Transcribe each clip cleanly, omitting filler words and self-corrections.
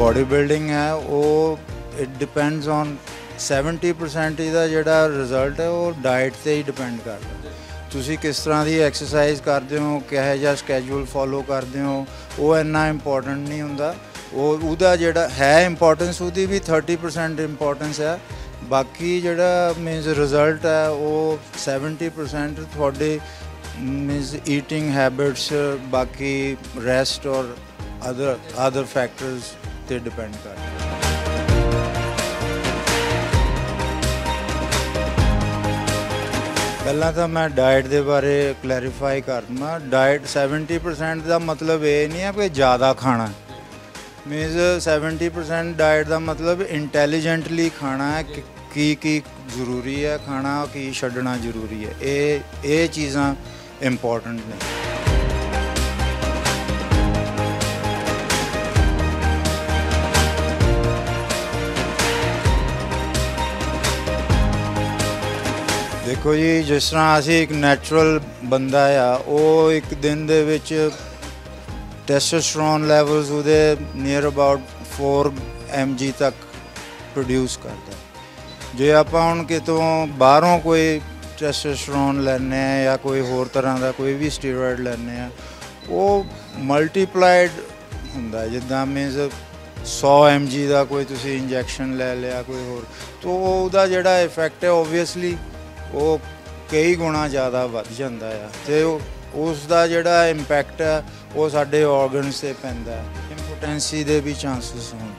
Body building है वो it depends on 70% ਇਹਦਾ ਜਿਹੜਾ ਰਿਜ਼ਲਟ ਹੈ ਉਹ ਡਾਈਟ ਤੇ ਹੀ ਡਿਪੈਂਡ ਕਰਦਾ। ਤੁਸੀਂ ਕਿਸ ਤਰ੍ਹਾਂ ਦੀ ਐਕਸਰਸਾਈਜ਼ ਕਰਦੇ ਹੋ, ਕਿਹੋ ਜਿਹਾ ਸਕੈਜੂਲ ਫੋਲੋ ਕਰਦੇ ਹੋ, ਉਹ ਇੰਨਾ ਇੰਪੋਰਟੈਂਟ ਨਹੀਂ ਹੁੰਦਾ। ਉਹਦਾ ਜਿਹੜਾ ਹੈ ਇੰਪੋਰਟੈਂਸ ਉਹਦੀ ਵੀ 30% ਇੰਪੋਰਟੈਂਸ ਹੈ, ਬਾਕੀ ਜਿਹੜਾ ਮੀਨਸ ਰਿਜ਼ਲਟ ਹੈ ਉਹ 70% ਤੁਹਾਡੇ ਮੀਨਸ ਈਟਿੰਗ ਹੈਬਿਟਸ, ਬਾਕੀ ਰੈਸਟ ਔਰ ਅਦਰ ਫੈਕਟਰਸ ਤੇ ਡਿਪੈਂਡ ਕਰਦਾ। ਪਹਿਲਾਂ ਤਾਂ ਮੈਂ ਡਾਈਟ ਦੇ ਬਾਰੇ ਕਲੈਰੀਫਾਈ ਕਰ ਦਵਾਂ। ਡਾਈਟ 70% ਦਾ ਮਤਲਬ ਇਹ ਨਹੀਂ ਹੈ ਕਿ ਜ਼ਿਆਦਾ ਖਾਣਾ, ਮੀਨਸ 70% ਡਾਈਟ ਦਾ ਮਤਲਬ ਇੰਟੈਲੀਜੈਂਟਲੀ ਖਾਣਾ ਹੈ, ਕੀ ਜ਼ਰੂਰੀ ਹੈ ਖਾਣਾ, ਕੀ ਛੱਡਣਾ ਜ਼ਰੂਰੀ ਹੈ। ਇਹ ਚੀਜ਼ਾਂ ਇੰਪੋਰਟੈਂਟ ਨੇ। ਦੇਖੋ ਜੀ, ਜਿਸ ਤਰ੍ਹਾਂ ਅਸੀਂ ਇੱਕ ਨੈਚੁਰਲ ਬੰਦਾ ਆ, ਉਹ ਇੱਕ ਦਿਨ ਦੇ ਵਿੱਚ ਟੈਸਟੋਸਟੇਰੋਨ ਲੈਵਲਸ ਉਹਦੇ ਨੀਅਰ ਅਬਾਊਟ 4 mg ਤੱਕ ਪ੍ਰੋਡਿਊਸ ਕਰਦਾ। ਜੇ ਆਪਾਂ ਹੁਣ ਕਿਤੋਂ ਬਾਹਰੋਂ ਕੋਈ ਟੈਸਟੋਸਟੇਰੋਨ ਲੈਂਦੇ ਹਾਂ ਜਾਂ ਕੋਈ ਹੋਰ ਤਰ੍ਹਾਂ ਦਾ ਕੋਈ ਵੀ ਸਟੀਰੋਇਡ ਲੈਂਦੇ ਹਾਂ, ਉਹ ਮਲਟੀਪਲਾਈਡ ਹੁੰਦਾ। ਜਿੱਦਾਂ ਮੀਨਸ 100 mg ਦਾ ਕੋਈ ਤੁਸੀਂ ਇੰਜੈਕਸ਼ਨ ਲੈ ਲਿਆ ਕੋਈ ਹੋਰ, ਤਾਂ ਉਹਦਾ ਜਿਹੜਾ ਇਫੈਕਟ ਹੈ ਓਬਵੀਅਸਲੀ ਉਹ ਕਈ ਗੁਣਾ ਜ਼ਿਆਦਾ ਵੱਧ ਜਾਂਦਾ ਆ, ਅਤੇ ਉਸ ਦਾ ਜਿਹੜਾ ਇੰਪੈਕਟ ਹੈ ਉਹ ਸਾਡੇ ਔਰਗਨਸ 'ਤੇ ਪੈਂਦਾ। ਇੰਪੋਟੈਂਸੀ ਦੇ ਵੀ ਚਾਂਸਿਸ ਹੋਣ।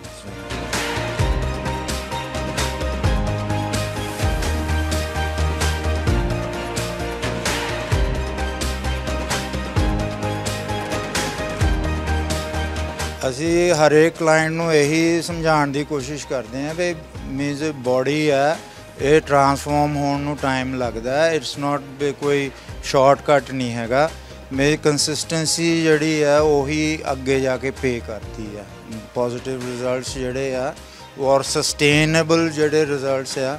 ਅਸੀਂ ਹਰੇਕ ਕਲਾਇੰਟ ਨੂੰ ਇਹੀ ਸਮਝਾਉਣ ਦੀ ਕੋਸ਼ਿਸ਼ ਕਰਦੇ ਹਾਂ ਵੀ ਮੀਨਸ ਬੋਡੀ ਹੈ, ਇਹ ਟਰਾਂਸਫਾਰਮ ਹੋਣ ਨੂੰ ਟਾਈਮ ਲੱਗਦਾ। ਇਟਸ ਨੋਟ ਵੀ ਕੋਈ ਸ਼ਾਰਟਕਟ ਨਹੀਂ ਹੈਗਾ। ਮੇਰੀ ਕੰਸਿਸਟੈਂਸੀ ਜਿਹੜੀ ਹੈ ਉਹੀ ਅੱਗੇ ਜਾ ਕੇ ਪੇ ਕਰਦੀ ਹੈ। ਪੋਜ਼ੀਟਿਵ ਰਿਜ਼ਲਟਸ ਜਿਹੜੇ ਆ ਔਰ ਸਸਟੇਨੇਬਲ ਜਿਹੜੇ ਰਿਜ਼ਲਟਸ ਆ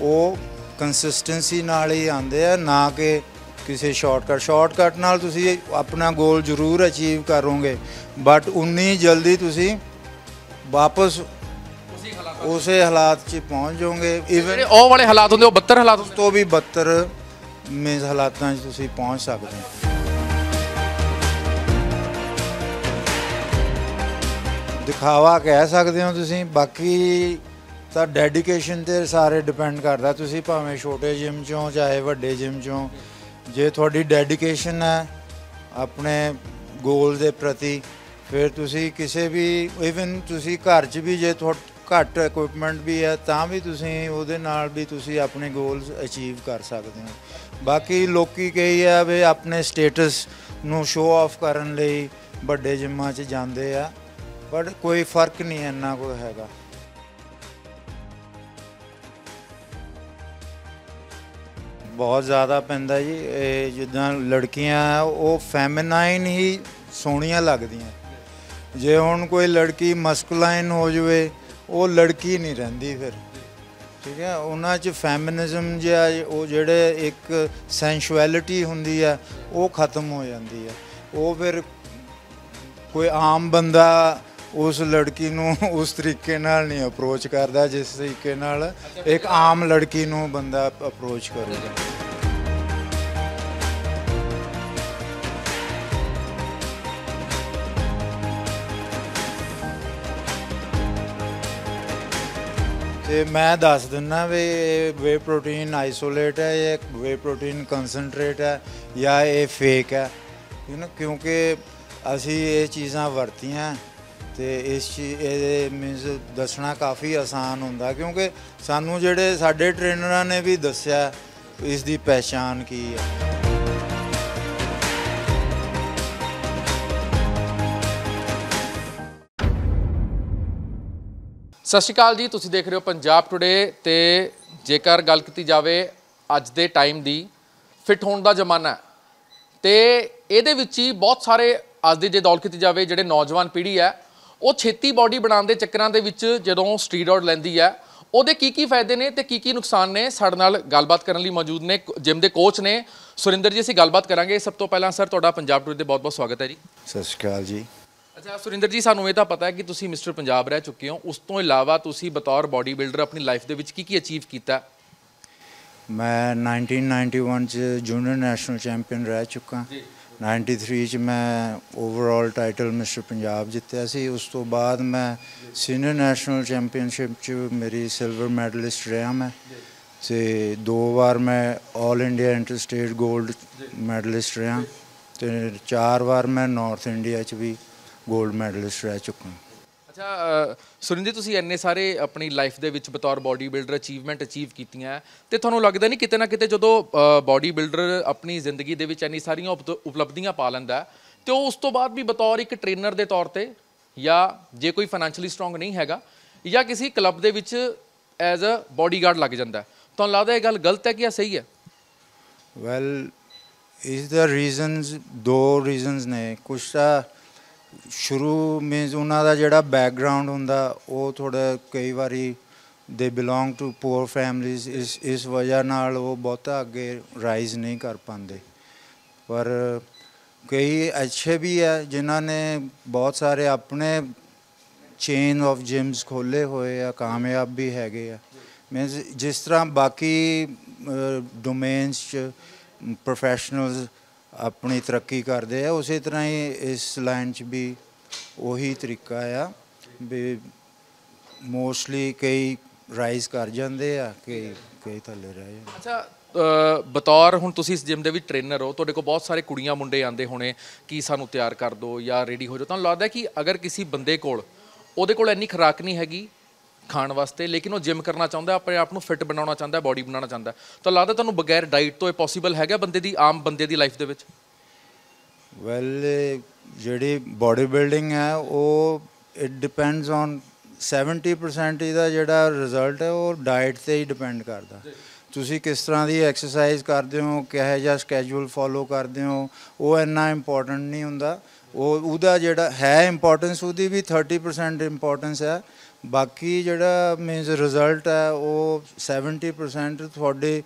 ਉਹ ਕੰਸਿਸਟੈਂਸੀ ਨਾਲ ਹੀ ਆਉਂਦੇ ਆ, ਨਾ ਕਿ ਕਿਸੇ ਸ਼ਾਰਟਕਟ ਨਾਲ ਤੁਸੀਂ ਆਪਣਾ ਗੋਲ ਜ਼ਰੂਰ ਅਚੀਵ ਕਰੋਗੇ, ਬਟ ਉਨੀ ਜਲਦੀ ਤੁਸੀਂ ਵਾਪਸ ਉਸੇ ਹਾਲਾਤ 'ਚ ਪਹੁੰਚ ਜਾਓਗੇ। ਈਵਨ ਉਹ ਵਾਲੇ ਹਾਲਾਤ ਹੁੰਦੇ ਉਹ 72 ਹਾਲਾਤ ਉਸ ਤੋਂ ਵੀ 72 ਮੀਨਸ ਹਾਲਾਤਾਂ 'ਚ ਤੁਸੀਂ ਪਹੁੰਚ ਸਕਦੇ ਹੋ। ਦਿਖਾਵਾ ਕਹਿ ਸਕਦੇ ਹੋ ਤੁਸੀਂ, ਬਾਕੀ ਤਾਂ ਡੈਡੀਕੇਸ਼ਨ 'ਤੇ ਸਾਰੇ ਡਿਪੈਂਡ ਕਰਦਾ। ਤੁਸੀਂ ਭਾਵੇਂ ਛੋਟੇ ਜਿਮ 'ਚੋਂ ਚਾਹੇ ਵੱਡੇ ਜਿਮ 'ਚੋਂ, ਜੇ ਤੁਹਾਡੀ ਡੈਡੀਕੇਸ਼ਨ ਹੈ ਆਪਣੇ ਗੋਲ ਦੇ ਪ੍ਰਤੀ, ਫਿਰ ਤੁਸੀਂ ਕਿਸੇ ਵੀ ਈਵਨ ਤੁਸੀਂ ਘਰ 'ਚ ਵੀ ਜੇ ਘੱਟ ਇਕੁਇਪਮੈਂਟ ਵੀ ਹੈ ਤਾਂ ਵੀ ਤੁਸੀਂ ਉਹਦੇ ਨਾਲ ਵੀ ਤੁਸੀਂ ਆਪਣੇ ਗੋਲਸ ਅਚੀਵ ਕਰ ਸਕਦੇ ਹੋ। ਬਾਕੀ ਲੋਕੀ ਕਈ ਆ ਵੀ ਆਪਣੇ ਸਟੇਟਸ ਨੂੰ ਸ਼ੋਅ ਆਫ ਕਰਨ ਲਈ ਵੱਡੇ ਜਿੰਮਾਂ 'ਚ ਜਾਂਦੇ ਆ, ਬਟ ਕੋਈ ਫਰਕ ਨਹੀਂ ਇੰਨਾ ਕੋਈ ਹੈਗਾ। ਬਹੁਤ ਜ਼ਿਆਦਾ ਪੈਂਦਾ ਜੀ। ਇਹ ਜਿੱਦਾਂ ਲੜਕੀਆਂ ਉਹ ਫੈਮਿਨਾਈਨ ਹੀ ਸੋਹਣੀਆਂ ਲੱਗਦੀਆਂ। ਜੇ ਹੁਣ ਕੋਈ ਲੜਕੀ ਮਸਕੂਲਾਈਨ ਹੋ ਜਾਵੇ ਉਹ ਲੜਕੀ ਨਹੀਂ ਰਹਿੰਦੀ ਫਿਰ, ਠੀਕ ਹੈ। ਉਹਨਾਂ 'ਚ ਫੈਮਿਨਿਜ਼ਮ ਜਿਹਾ ਉਹ ਜਿਹੜੇ ਇੱਕ ਸੈਂਸ਼ੁਐਲਿਟੀ ਹੁੰਦੀ ਆ ਉਹ ਖਤਮ ਹੋ ਜਾਂਦੀ ਹੈ। ਉਹ ਫਿਰ ਕੋਈ ਆਮ ਬੰਦਾ ਉਸ ਲੜਕੀ ਨੂੰ ਉਸ ਤਰੀਕੇ ਨਾਲ ਨਹੀਂ ਅਪਰੋਚ ਕਰਦਾ ਜਿਸ ਤਰੀਕੇ ਨਾਲ ਇੱਕ ਆਮ ਲੜਕੀ ਨੂੰ ਬੰਦਾ ਅਪਰੋਚ ਕਰੇਗਾ। ਤੇ ਮੈਂ ਦੱਸ ਦਿੰਦਾ ਵੀ ਵੇ ਪ੍ਰੋਟੀਨ ਆਈਸੋਲੇਟ ਹੈ ਜਾਂ ਵੇ ਪ੍ਰੋਟੀਨ ਕੰਸਨਟਰੇਟ ਹੈ ਜਾਂ ਇਹ ਫੇਕ ਹੈ, ਕਿਉਂਕਿ ਅਸੀਂ ਇਹ ਚੀਜ਼ਾਂ ਵਰਤੀਆਂ ਅਤੇ ਇਹਦੇ ਮੀਨਸ ਦੱਸਣਾ ਕਾਫੀ ਆਸਾਨ ਹੁੰਦਾ, ਕਿਉਂਕਿ ਸਾਨੂੰ ਜਿਹੜੇ ਸਾਡੇ ਟ੍ਰੇਨਰਾਂ ਨੇ ਵੀ ਦੱਸਿਆ ਇਸ ਦੀ ਪਹਿਚਾਣ ਕੀ ਹੈ। ਸਤਿ ਸ਼੍ਰੀ ਅਕਾਲ ਜੀ, ਤੁਸੀਂ ਦੇਖ ਰਹੇ ਹੋ ਪੰਜਾਬ ਟੁਡੇ। ਤੇ ਜੇਕਰ ਗੱਲ ਕੀਤੀ ਜਾਵੇ ਅੱਜ ਦੇ ਟਾਈਮ ਦੀ, ਫਿੱਟ ਹੋਣ ਦਾ ਜ਼ਮਾਨਾ ਤੇ ਇਹਦੇ ਵਿੱਚ ਹੀ ਬਹੁਤ ਸਾਰੇ ਅੱਜ ਦੀ ਜੇ ਦੌੜ ਕੀਤੀ ਜਾਵੇ ਜਿਹੜੇ ਨੌਜਵਾਨ ਪੀੜ੍ਹੀ ਹੈ ਉਹ ਛੇਤੀ ਬਾਡੀ ਬਣਾਉਣ ਦੇ ਚੱਕਰਾਂ ਦੇ ਵਿੱਚ ਜਦੋਂ ਸਟੀਰੋਇਡ ਲੈਂਦੀ ਹੈ ਉਹਦੇ ਕੀ ਫਾਇਦੇ ਨੇ ਤੇ ਕੀ ਨੁਕਸਾਨ ਨੇ। ਸਾਡੇ ਨਾਲ ਗੱਲਬਾਤ ਕਰਨ ਲਈ ਮੌਜੂਦ ਨੇ ਜਿਮ ਦੇ ਕੋਚ ਨੇ ਸੁਰਿੰਦਰ ਜੀ। ਅਸੀਂ ਗੱਲਬਾਤ ਕਰਾਂਗੇ। ਸਭ ਤੋਂ ਪਹਿਲਾਂ ਸਰ ਤੁਹਾਡਾ ਪੰਜਾਬ ਟੂਰ ਦੇ ਬਹੁਤ ਬਹੁਤ ਸਵਾਗਤ ਹੈ ਜੀ। ਸਤਿ ਸ਼੍ਰੀ ਅਕਾਲ ਜੀ। ਅੱਛਾ ਸੁਰਿੰਦਰ ਜੀ, ਸਾਨੂੰ ਇਹ ਤਾਂ ਪਤਾ ਹੈ ਕਿ ਤੁਸੀਂ ਮਿਸਟਰ ਪੰਜਾਬ ਰਹਿ ਚੁੱਕੇ ਹੋ, ਉਸ ਤੋਂ ਇਲਾਵਾ ਤੁਸੀਂ ਬਤੌਰ ਬਾਡੀ ਬਿਲਡਰ ਆਪਣੀ ਲਾਈਫ ਦੇ ਵਿੱਚ ਕੀ ਅਚੀਵ ਕੀਤਾ? ਮੈਂ 1991 ਚ ਜੂਨੀਅਰ ਨੈਸ਼ਨਲ ਚੈਂਪੀਅਨ ਰਹਿ ਚੁੱਕਾ। 93 ਚ ਮੈਂ ਓਵਰਆਲ ਟਾਈਟਲ ਮਿਸਟਰ ਪੰਜਾਬ ਜਿੱਤਿਆ ਸੀ। ਉਸ ਤੋਂ ਬਾਅਦ ਮੈਂ ਸੀਨੀਅਰ ਨੈਸ਼ਨਲ ਚੈਂਪੀਅਨਸ਼ਿਪ ਚ ਮੇਰੀ ਸਿਲਵਰ ਮੈਡਲਿਸਟ ਰਿਹਾ ਮੈਂ, ਅਤੇ 2 ਵਾਰ ਮੈਂ all India inter state gold medallist ਰਿਹਾ, ਅਤੇ 4 ਵਾਰ ਮੈਂ ਨਾਰਥ ਇੰਡੀਆ 'ਚ ਵੀ ਗੋਲਡ ਮੈਡਲਿਸਟ ਰਹਿ ਚੁੱਕਾ। ਅੱਛਾ ਸੁਰਿੰਦਰ ਜੀ, ਤੁਸੀਂ ਇੰਨੇ ਸਾਰੇ ਆਪਣੀ ਲਾਈਫ ਦੇ ਵਿੱਚ ਬਤੌਰ ਬਾਡੀ ਬਿਲਡਰ ਅਚੀਵ ਕੀਤੀਆਂ, ਅਤੇ ਤੁਹਾਨੂੰ ਲੱਗਦਾ ਨਹੀਂ ਕਿਤੇ ਨਾ ਕਿਤੇ ਜਦੋਂ ਬਾਡੀ ਬਿਲਡਰ ਆਪਣੀ ਜ਼ਿੰਦਗੀ ਦੇ ਵਿੱਚ ਇੰਨੀ ਸਾਰੀਆਂ ਉਪਲਬਧੀਆਂ ਪਾ ਲੈਂਦਾ ਅਤੇ ਉਹ ਉਸ ਤੋਂ ਬਾਅਦ ਵੀ ਬਤੌਰ ਇੱਕ ਟ੍ਰੇਨਰ ਦੇ ਤੌਰ 'ਤੇ, ਜਾਂ ਜੇ ਕੋਈ ਫਾਈਨੈਂਸ਼ੀਅਲੀ ਸਟਰੋਂਗ ਨਹੀਂ ਹੈਗਾ, ਜਾਂ ਕਿਸੇ ਕਲੱਬ ਦੇ ਵਿੱਚ ਐਜ਼ ਅ ਬਾਡੀਗਾਰਡ ਲੱਗ ਜਾਂਦਾ, ਤੁਹਾਨੂੰ ਲੱਗਦਾ ਇਹ ਗੱਲ ਗਲਤ ਹੈ ਕਿ ਜਾਂ ਸਹੀ ਹੈ? ਵੈਲ ਇਸ ਦਾ ਰੀਜ਼ਨਸ 2 ਰੀਜ਼ਨਸ ਨੇ। ਕੁਛ ਤਾਂ ਸ਼ੁਰੂ ਮੀਨਸ ਉਹਨਾਂ ਦਾ ਜਿਹੜਾ ਬੈਕਗਰਾਊਂਡ ਹੁੰਦਾ ਉਹ ਥੋੜ੍ਹਾ ਕਈ ਵਾਰੀ ਦੇ ਬਿਲੋਂਗ ਟੂ ਪੂਅਰ ਫੈਮਲੀਜ਼, ਇਸ ਵਜ੍ਹਾ ਨਾਲ ਉਹ ਬਹੁਤਾ ਅੱਗੇ ਰਾਈਜ਼ ਨਹੀਂ ਕਰ ਪਾਉਂਦੇ। ਪਰ ਕਈ ਅੱਛੇ ਵੀ ਹੈ ਜਿਨ੍ਹਾਂ ਨੇ ਬਹੁਤ ਸਾਰੇ ਆਪਣੇ ਚੇਨ ਆਫ ਜਿਮਸ ਖੋਲ੍ਹੇ ਹੋਏ ਆ, ਕਾਮਯਾਬ ਵੀ ਹੈਗੇ ਆ। ਮੀਨਸ ਜਿਸ ਤਰ੍ਹਾਂ ਬਾਕੀ ਡੋਮੇਨਸ 'ਚ ਪ੍ਰੋਫੈਸ਼ਨਲਸ ਆਪਣੀ ਤਰੱਕੀ ਕਰਦੇ ਆ, ਉਸੇ ਤਰ੍ਹਾਂ ਹੀ ਇਸ ਲਾਈਨ 'ਚ ਵੀ ਉਹੀ ਤਰੀਕਾ ਆ ਵੀ ਮੋਸਟਲੀ ਕਈ ਰਾਈਜ਼ ਕਰ ਜਾਂਦੇ ਆ, ਕਈ ਥੱਲੇ ਰਹਿ ਜਾਂਦੇ। ਅੱਛਾ ਬਤੌਰ ਹੁਣ ਤੁਸੀਂ ਇਸ ਜਿਮ ਦੇ ਵਿੱਚ ਟ੍ਰੇਨਰ ਹੋ, ਤੁਹਾਡੇ ਕੋਲ ਬਹੁਤ ਸਾਰੇ ਕੁੜੀਆਂ ਮੁੰਡੇ ਆਉਂਦੇ ਹੋਣੇ ਕਿ ਸਾਨੂੰ ਤਿਆਰ ਕਰ ਦਿਓ ਜਾਂ ਰੈਡੀ ਹੋ ਜਾਓ, ਤੁਹਾਨੂੰ ਲੱਗਦਾ ਕਿ ਅਗਰ ਕਿਸੇ ਬੰਦੇ ਕੋਲ ਉਹਦੇ ਕੋਲ ਇੰਨੀ ਖੁਰਾਕ ਨਹੀਂ ਹੈਗੀ ਖਾਣ ਵਾਸਤੇ, ਲੇਕਿਨ ਉਹ ਜਿਮ ਕਰਨਾ ਚਾਹੁੰਦਾ, ਆਪਣੇ ਆਪ ਨੂੰ ਫਿੱਟ ਬਣਾਉਣਾ ਚਾਹੁੰਦਾ, ਬਾਡੀ ਬਣਾਉਣਾ ਚਾਹੁੰਦਾ, ਤਾਂ ਲੱਗਦਾ ਤੁਹਾਨੂੰ ਬਗੈਰ ਡਾਈਟ ਤੋਂ ਇਹ ਪੋਸੀਬਲ ਹੈਗਾ ਬੰਦੇ ਦੀ, ਆਮ ਬੰਦੇ ਦੀ ਲਾਈਫ ਦੇ ਵਿੱਚ? ਵੈਲ ਜਿਹੜੀ ਬਾਡੀ ਬਿਲਡਿੰਗ ਹੈ ਉਹ ਇਟ ਡਿਪੈਂਡਸ ਔਨ 70% ਇਹਦਾ ਜਿਹੜਾ ਰਿਜ਼ਲਟ ਹੈ ਉਹ ਡਾਈਟ 'ਤੇ ਹੀ ਡਿਪੈਂਡ ਕਰਦਾ। ਤੁਸੀਂ ਕਿਸ ਤਰ੍ਹਾਂ ਦੀ ਐਕਸਰਸਾਈਜ਼ ਕਰਦੇ ਹੋ, ਕਿਹੋ ਜਿਹਾ ਸਕੈਜੂਲ ਫੋਲੋ ਕਰਦੇ ਹੋ, ਉਹ ਇੰਨਾ ਇੰਪੋਰਟੈਂਟ ਨਹੀਂ ਹੁੰਦਾ। ਉਹਦਾ ਜਿਹੜਾ ਹੈ ਇੰਪੋਰਟੈਂਸ, ਉਹਦੀ ਵੀ 30% ਇੰਪੋਰਟੈਂਸ ਹੈ। ਬਾਕੀ ਜਿਹੜਾ ਮੀਨਸ ਰਿਜ਼ਲਟ ਹੈ ਉਹ 70% ਤੁਹਾਡੇ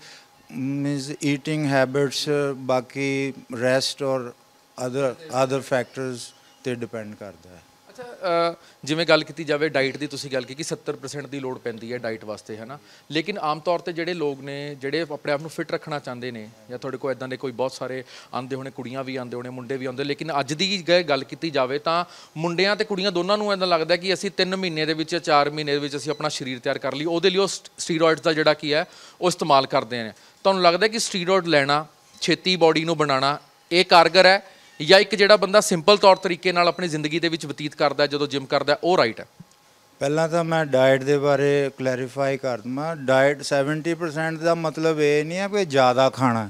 ਮੀਨਸ ਈਟਿੰਗ ਹੈਬਿਟਸ, ਬਾਕੀ ਰੈਸਟ ਔਰ ਅਦਰ ਫੈਕਟਰਸ 'ਤੇ ਡਿਪੈਂਡ ਕਰਦਾ ਹੈ। ਅੱਛਾ ਜਿਵੇਂ ਗੱਲ ਕੀਤੀ ਜਾਵੇ ਡਾਈਟ ਦੀ, ਤੁਸੀਂ ਗੱਲ ਕੀਤੀ ਕਿ 70% ਦੀ ਲੋੜ ਪੈਂਦੀ ਹੈ ਡਾਈਟ ਵਾਸਤੇ, ਹੈ ਨਾ, ਲੇਕਿਨ ਆਮ ਤੌਰ 'ਤੇ ਜਿਹੜੇ ਲੋਕ ਨੇ ਜਿਹੜੇ ਆਪਣੇ ਆਪ ਨੂੰ ਫਿੱਟ ਰੱਖਣਾ ਚਾਹੁੰਦੇ ਨੇ, ਜਾਂ ਤੁਹਾਡੇ ਕੋਲ ਇੱਦਾਂ ਦੇ ਕੋਈ ਬਹੁਤ ਸਾਰੇ ਆਉਂਦੇ ਹੋਣੇ, ਕੁੜੀਆਂ ਵੀ ਆਉਂਦੇ ਹੋਣੇ, ਮੁੰਡੇ ਵੀ ਆਉਂਦੇ, ਲੇਕਿਨ ਅੱਜ ਦੀ ਗੱਲ ਕੀਤੀ ਜਾਵੇ ਤਾਂ ਮੁੰਡਿਆਂ ਅਤੇ ਕੁੜੀਆਂ ਦੋਨਾਂ ਨੂੰ ਇੱਦਾਂ ਲੱਗਦਾ ਕਿ ਅਸੀਂ 3 ਮਹੀਨੇ ਦੇ ਵਿੱਚ, 4 ਮਹੀਨੇ ਦੇ ਵਿੱਚ ਅਸੀਂ ਆਪਣਾ ਸਰੀਰ ਤਿਆਰ ਕਰ ਲਈ, ਉਹਦੇ ਲਈ ਉਹ ਸਟੀਰੋਇਡਸ ਦਾ ਜਿਹੜਾ ਕੀ ਹੈ ਉਹ ਇਸਤੇਮਾਲ ਕਰਦੇ ਨੇ। ਤੁਹਾਨੂੰ ਲੱਗਦਾ ਕਿ ਸਟੀਰੋਇਡ ਲੈਣਾ, ਛੇਤੀ ਬਾਡੀ ਨੂੰ ਬਣਾਉਣਾ, ਇਹ ਕਾਰਗਰ ਹੈ, ਜਾਂ ਇੱਕ ਜਿਹੜਾ ਬੰਦਾ ਸਿੰਪਲ ਤੌਰ ਤਰੀਕੇ ਨਾਲ ਆਪਣੀ ਜ਼ਿੰਦਗੀ ਦੇ ਵਿੱਚ ਬਤੀਤ ਕਰਦਾ ਜਦੋਂ ਜਿਮ ਕਰਦਾ ਉਹ ਰਾਈਟ ਹੈ? ਪਹਿਲਾਂ ਤਾਂ ਮੈਂ ਡਾਈਟ ਦੇ ਬਾਰੇ ਕਲੈਰੀਫਾਈ ਕਰ ਦਵਾਂ। ਡਾਈਟ 70% ਦਾ ਮਤਲਬ ਇਹ ਨਹੀਂ ਹੈ ਕਿ ਜ਼ਿਆਦਾ ਖਾਣਾ,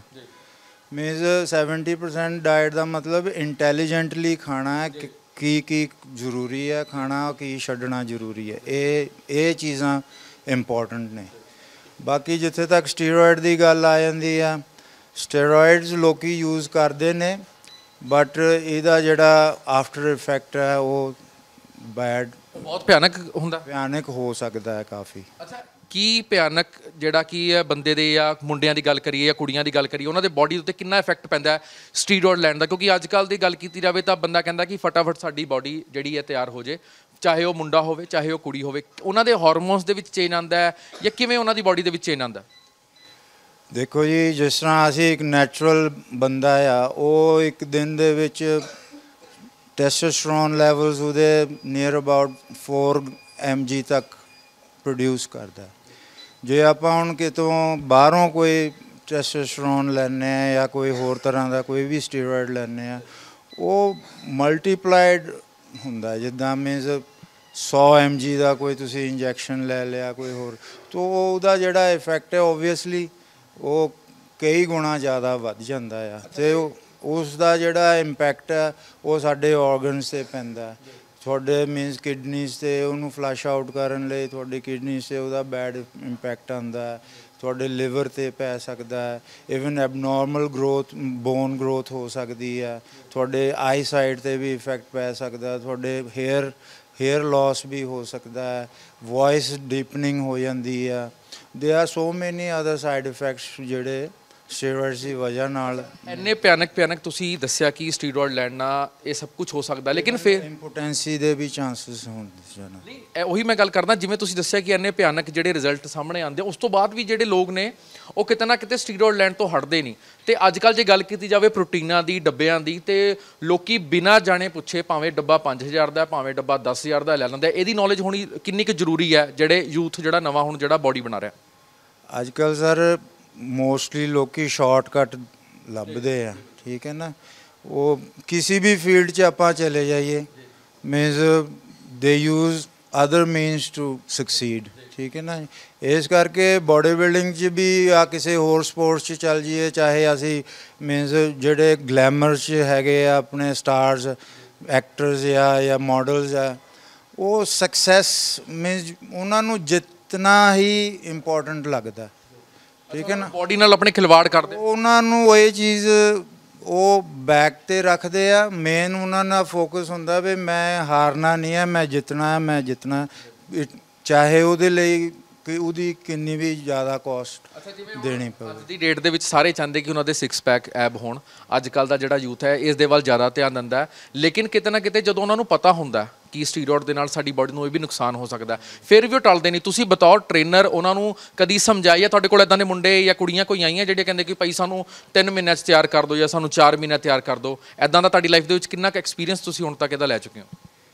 ਮੀਨਸ 70% ਡਾਈਟ ਦਾ ਮਤਲਬ ਇੰਟੈਲੀਜੈਂਟਲੀ ਖਾਣਾ ਹੈ, ਕੀ ਜ਼ਰੂਰੀ ਹੈ ਖਾਣਾ, ਕੀ ਛੱਡਣਾ ਜ਼ਰੂਰੀ ਹੈ, ਇਹ ਚੀਜ਼ਾਂ ਇੰਪੋਰਟੈਂਟ ਨੇ। ਬਾਕੀ ਜਿੱਥੇ ਤੱਕ ਸਟੀਰੋਇਡ ਦੀ ਗੱਲ ਆ ਜਾਂਦੀ ਆ, ਸਟੀਰੋਇਡਸ ਲੋਕ ਯੂਜ਼ ਕਰਦੇ ਨੇ, ਬਟ ਇਹਦਾ ਜਿਹੜਾ ਆਫਟਰ ਇਫੈਕਟ ਹੈ ਉਹ ਬੈਡ, ਬਹੁਤ ਭਿਆਨਕ ਹੁੰਦਾ, ਭਿਆਨਕ ਹੋ ਸਕਦਾ ਹੈ ਕਾਫੀ। ਅੱਛਾ ਕੀ ਭਿਆਨਕ ਜਿਹੜਾ ਕੀ ਹੈ ਬੰਦੇ ਦੇ, ਜਾਂ ਮੁੰਡਿਆਂ ਦੀ ਗੱਲ ਕਰੀਏ ਜਾਂ ਕੁੜੀਆਂ ਦੀ ਗੱਲ ਕਰੀਏ, ਉਹਨਾਂ ਦੇ ਬਾਡੀ ਉੱਤੇ ਕਿੰਨਾ ਇਫੈਕਟ ਪੈਂਦਾ ਹੈ ਸਟੀਰੋਇਡ ਲੈਣ ਦਾ? ਕਿਉਂਕਿ ਅੱਜ ਕੱਲ੍ਹ ਦੀ ਗੱਲ ਕੀਤੀ ਜਾਵੇ ਤਾਂ ਬੰਦਾ ਕਹਿੰਦਾ ਕਿ ਫਟਾਫਟ ਸਾਡੀ ਬਾਡੀ ਜਿਹੜੀ ਹੈ ਤਿਆਰ ਹੋ ਜੇ, ਚਾਹੇ ਉਹ ਮੁੰਡਾ ਹੋਵੇ ਚਾਹੇ ਉਹ ਕੁੜੀ ਹੋਵੇ, ਉਹਨਾਂ ਦੇ ਹਾਰਮੋਨਸ ਦੇ ਵਿੱਚ ਚੇਂਜ ਆਉਂਦਾ ਹੈ ਜਾਂ ਕਿਵੇਂ ਉਹਨਾਂ ਦੀ ਬਾਡੀ ਦੇ ਵਿੱਚ ਚੇਂਜ ਆਉਂਦਾ? ਦੇਖੋ ਜੀ, ਜਿਸ ਤਰ੍ਹਾਂ ਅਸੀਂ ਇੱਕ ਨੈਚੁਰਲ ਬੰਦਾ ਆ, ਉਹ ਇੱਕ ਦਿਨ ਦੇ ਵਿੱਚ ਟੈਸਟੋਸਟੈਰੋਨ ਲੈਵਲਸ ਉਹਦੇ ਨੀਅਰ ਅਬਾਊਟ 4 mg ਤੱਕ ਪ੍ਰੋਡਿਊਸ ਕਰਦਾ। ਜੇ ਆਪਾਂ ਹੁਣ ਕਿਤੋਂ ਬਾਹਰੋਂ ਕੋਈ ਟੈਸਟੋਸਟੈਰੋਨ ਲੈਂਦੇ ਹਾਂ ਜਾਂ ਕੋਈ ਹੋਰ ਤਰ੍ਹਾਂ ਦਾ ਕੋਈ ਵੀ ਸਟੀਰੋਇਡ ਲੈਂਦੇ ਹਾਂ, ਉਹ ਮਲਟੀਪਲਾਈਡ ਹੁੰਦਾ। ਜਿੱਦਾਂ ਮੀਨਸ 100 mg ਦਾ ਕੋਈ ਤੁਸੀਂ ਇੰਜੈਕਸ਼ਨ ਲੈ ਲਿਆ ਕੋਈ ਹੋਰ, ਤਾਂ ਉਹਦਾ ਜਿਹੜਾ ਇਫੈਕਟ ਹੈ ਓਬਵੀਅਸਲੀ ਉਹ ਕਈ ਗੁਣਾ ਜ਼ਿਆਦਾ ਵੱਧ ਜਾਂਦਾ ਆ, ਅਤੇ ਉਸ ਦਾ ਜਿਹੜਾ ਇੰਪੈਕਟ ਹੈ ਉਹ ਸਾਡੇ ਔਰਗਨਸ 'ਤੇ ਪੈਂਦਾ। ਤੁਹਾਡੇ ਮੀਨਸ ਕਿਡਨੀਜ਼ 'ਤੇ ਉਹਨੂੰ ਫਲਸ਼ ਆਊਟ ਕਰਨ ਲਈ ਤੁਹਾਡੀ ਕਿਡਨੀਜ਼ 'ਤੇ ਉਹਦਾ ਬੈਡ ਇੰਪੈਕਟ ਆਉਂਦਾ, ਤੁਹਾਡੇ ਲਿਵਰ 'ਤੇ ਪੈ ਸਕਦਾ ਹੈ, even abnormal growth, bone growth ਹੋ ਸਕਦੀ ਹੈ, ਤੁਹਾਡੇ ਆਈ ਸਾਈਡ 'ਤੇ ਵੀ ਇਫੈਕਟ ਪੈ ਸਕਦਾ, ਤੁਹਾਡੇ ਹੇਅਰ ਲਾਸ ਵੀ ਹੋ ਸਕਦਾ ਹੈ, ਵੋਇਸ ਡੀਪਨਿੰਗ ਹੋ ਜਾਂਦੀ ਆ। ਦੇ ਆਰ ਸੋ ਮੈਨੀ ਅਦਰ ਸਾਈਡ ਇਫੈਕਟਸ ਜਿਹੜੇ ਸਟੀਰੋਇਡਸ ਦੀ ਵਜ੍ਹਾ ਨਾਲ ਇੰਨੇ ਭਿਆਨਕ ਤੁਸੀਂ ਦੱਸਿਆ ਕਿ ਸਟੀਰੋਇਡ ਲੈਣ ਨਾਲ ਇਹ ਸਭ ਕੁਝ ਹੋ ਸਕਦਾ, ਲੇਕਿਨ ਫਿਰ ਇੰਪੋਟੈਂਸੀ ਦੇ ਵੀ ਚਾਂਸਸ ਹੋਣ ਜਨਾ। ਨਹੀਂ ਉਹੀ ਮੈਂ ਗੱਲ ਕਰਦਾ, ਜਿਵੇਂ ਤੁਸੀਂ ਦੱਸਿਆ ਕਿ ਇੰਨੇ ਭਿਆਨਕ ਜਿਹੜੇ ਰਿਜ਼ਲਟ ਸਾਹਮਣੇ ਆਉਂਦੇ, ਉਸ ਤੋਂ ਬਾਅਦ ਵੀ ਜਿਹੜੇ ਲੋਕ ਨੇ ਉਹ ਕਿਤੇ ਨਾ ਕਿਤੇ ਸਟੀਰੋਇਡ ਲੈਣ ਤੋਂ ਹਟਦੇ ਨਹੀਂ। ਤੇ ਅੱਜ ਕੱਲ੍ਹ ਜੇ ਗੱਲ ਕੀਤੀ ਜਾਵੇ ਪ੍ਰੋਟੀਨਾਂ ਦੀ, ਡੱਬਿਆਂ ਦੀ, ਤੇ ਲੋਕੀ ਬਿਨਾਂ ਜਾਣੇ ਪੁੱਛੇ ਭਾਵੇਂ ਡੱਬਾ 5000 ਦਾ ਭਾਵੇਂ ਡੱਬਾ 10000 ਦਾ ਲੈ ਲੈਂਦੇ। ਇਹਦੀ ਨੌਲੇਜ ਹੋਣੀ ਕਿੰਨੀ ਕੁ ਜ਼ਰੂਰੀ ਹੈ ਜਿਹੜੇ ਯੂਥ ਜਿਹੜਾ ਨਵਾਂ ਹੁਣ ਜਿਹੜਾ ਬੋਡੀ ਬਣਾ ਰਿਹਾ? ਅੱਜ ਕੱਲ੍ਹ ਸਰ ਮੋਸਟਲੀ ਲੋਕੀ ਸ਼ਾਰਟਕਟ ਲੱਭਦੇ ਆ, ਠੀਕ ਹੈ ਨਾ। ਉਹ ਕਿਸੇ ਵੀ ਫੀਲਡ 'ਚ ਆਪਾਂ ਚਲੇ ਜਾਈਏ, means they use other means to succeed, ਠੀਕ ਹੈ ਨਾ। ਇਸ ਕਰਕੇ ਬੋਡੀ ਬਿਲਡਿੰਗ 'ਚ ਵੀ ਆ ਕਿਸੇ ਹੋਰ ਸਪੋਰਟਸ 'ਚ ਚੱਲ ਜਾਈਏ, ਚਾਹੇ ਅਸੀਂ ਮੀਨਸ ਜਿਹੜੇ ਗਲੈਮਰ 'ਚ ਹੈਗੇ ਆ ਆਪਣੇ ਸਟਾਰਸ, ਐਕਟਰਸ ਜਾਂ ਮਾਡਲਸ ਆ, ਉਹ ਸਕਸੈਸ ਮੀਨਸ ਉਹਨਾਂ ਨੂੰ ਜਿੱਤਣਾ ਹੀ ਇੰਪੋਰਟੈਂਟ ਲੱਗਦਾ, ਠੀਕ ਹੈ ਨਾ। ਬੋਡੀ ਨਾਲ ਆਪਣੇ ਖਿਲਵਾੜ ਕਰਦੇ, ਉਹਨਾਂ ਨੂੰ ਇਹ ਚੀਜ਼ ਉਹ ਬੈਕ 'ਤੇ ਰੱਖਦੇ ਆ। ਮੇਨ ਉਹਨਾਂ ਦਾ ਫੋਕਸ ਹੁੰਦਾ ਵੀ ਮੈਂ ਹਾਰਨਾ ਨਹੀਂ ਹੈ, ਮੈਂ ਜਿੱਤਣਾ ਹੈ, ਮੈਂ ਜਿੱਤਣਾ, ਚਾਹੇ ਉਹਦੇ ਲਈ ਕਿ ਉਹਦੀ ਕਿੰਨੀ ਵੀ ਜ਼ਿਆਦਾ ਕੋਸਟ ਦੇਣੀ ਪਵੇ। ਅੱਜ ਦੀ ਡੇਟ ਦੇ ਵਿੱਚ ਸਾਰੇ ਚਾਹੁੰਦੇ ਕਿ ਉਹਨਾਂ ਦੇ 6 ਪੈਕ ਐਬ ਹੋਣ। ਅੱਜ ਕੱਲ੍ਹ ਦਾ ਜਿਹੜਾ ਯੂਥ ਹੈ ਇਸ ਦੇ ਵੱਲ ਜ਼ਿਆਦਾ ਧਿਆਨ ਦਿੰਦਾ ਹੈ, ਲੇਕਿਨ ਕਿਤੇ ਨਾ ਕਿਤੇ ਜਦੋਂ ਉਹਨਾਂ ਨੂੰ ਪਤਾ ਹੁੰਦਾ ਕਿ ਸਟੀਰੋਇਡ ਦੇ ਨਾਲ ਸਾਡੀ ਬੋਡੀ ਨੂੰ ਇਹ ਵੀ ਨੁਕਸਾਨ ਹੋ ਸਕਦਾ, ਫਿਰ ਵੀ ਉਹ ਟਲਦੇ ਨਹੀਂ। ਤੁਸੀਂ ਬਤੌਰ ਟ੍ਰੇਨਰ ਉਹਨਾਂ ਨੂੰ ਕਦੀ ਸਮਝਾਈਏ? ਤੁਹਾਡੇ ਕੋਲ ਇੱਦਾਂ ਦੇ ਮੁੰਡੇ ਜਾਂ ਕੁੜੀਆਂ ਕੋਈ ਆਈਆਂ ਜਿਹੜੇ ਕਹਿੰਦੇ ਕਿ ਭਾਈ ਸਾਨੂੰ 3 ਮਹੀਨਿਆਂ 'ਚ ਤਿਆਰ ਕਰ ਦਿਓ ਜਾਂ ਸਾਨੂੰ 4 ਮਹੀਨਿਆਂ ਤਿਆਰ ਕਰ ਦਿਓ? ਇੱਦਾਂ ਦਾ ਤੁਹਾਡੀ ਲਾਈਫ ਦੇ ਵਿੱਚ ਕਿੰਨਾ ਕੁ ਐਕਸਪੀਰੀਅੰਸ ਤੁਸੀਂ ਹੁਣ ਤੱਕ ਇਹਦਾ ਲੈ ਚੁੱਕੇ ਹੋ?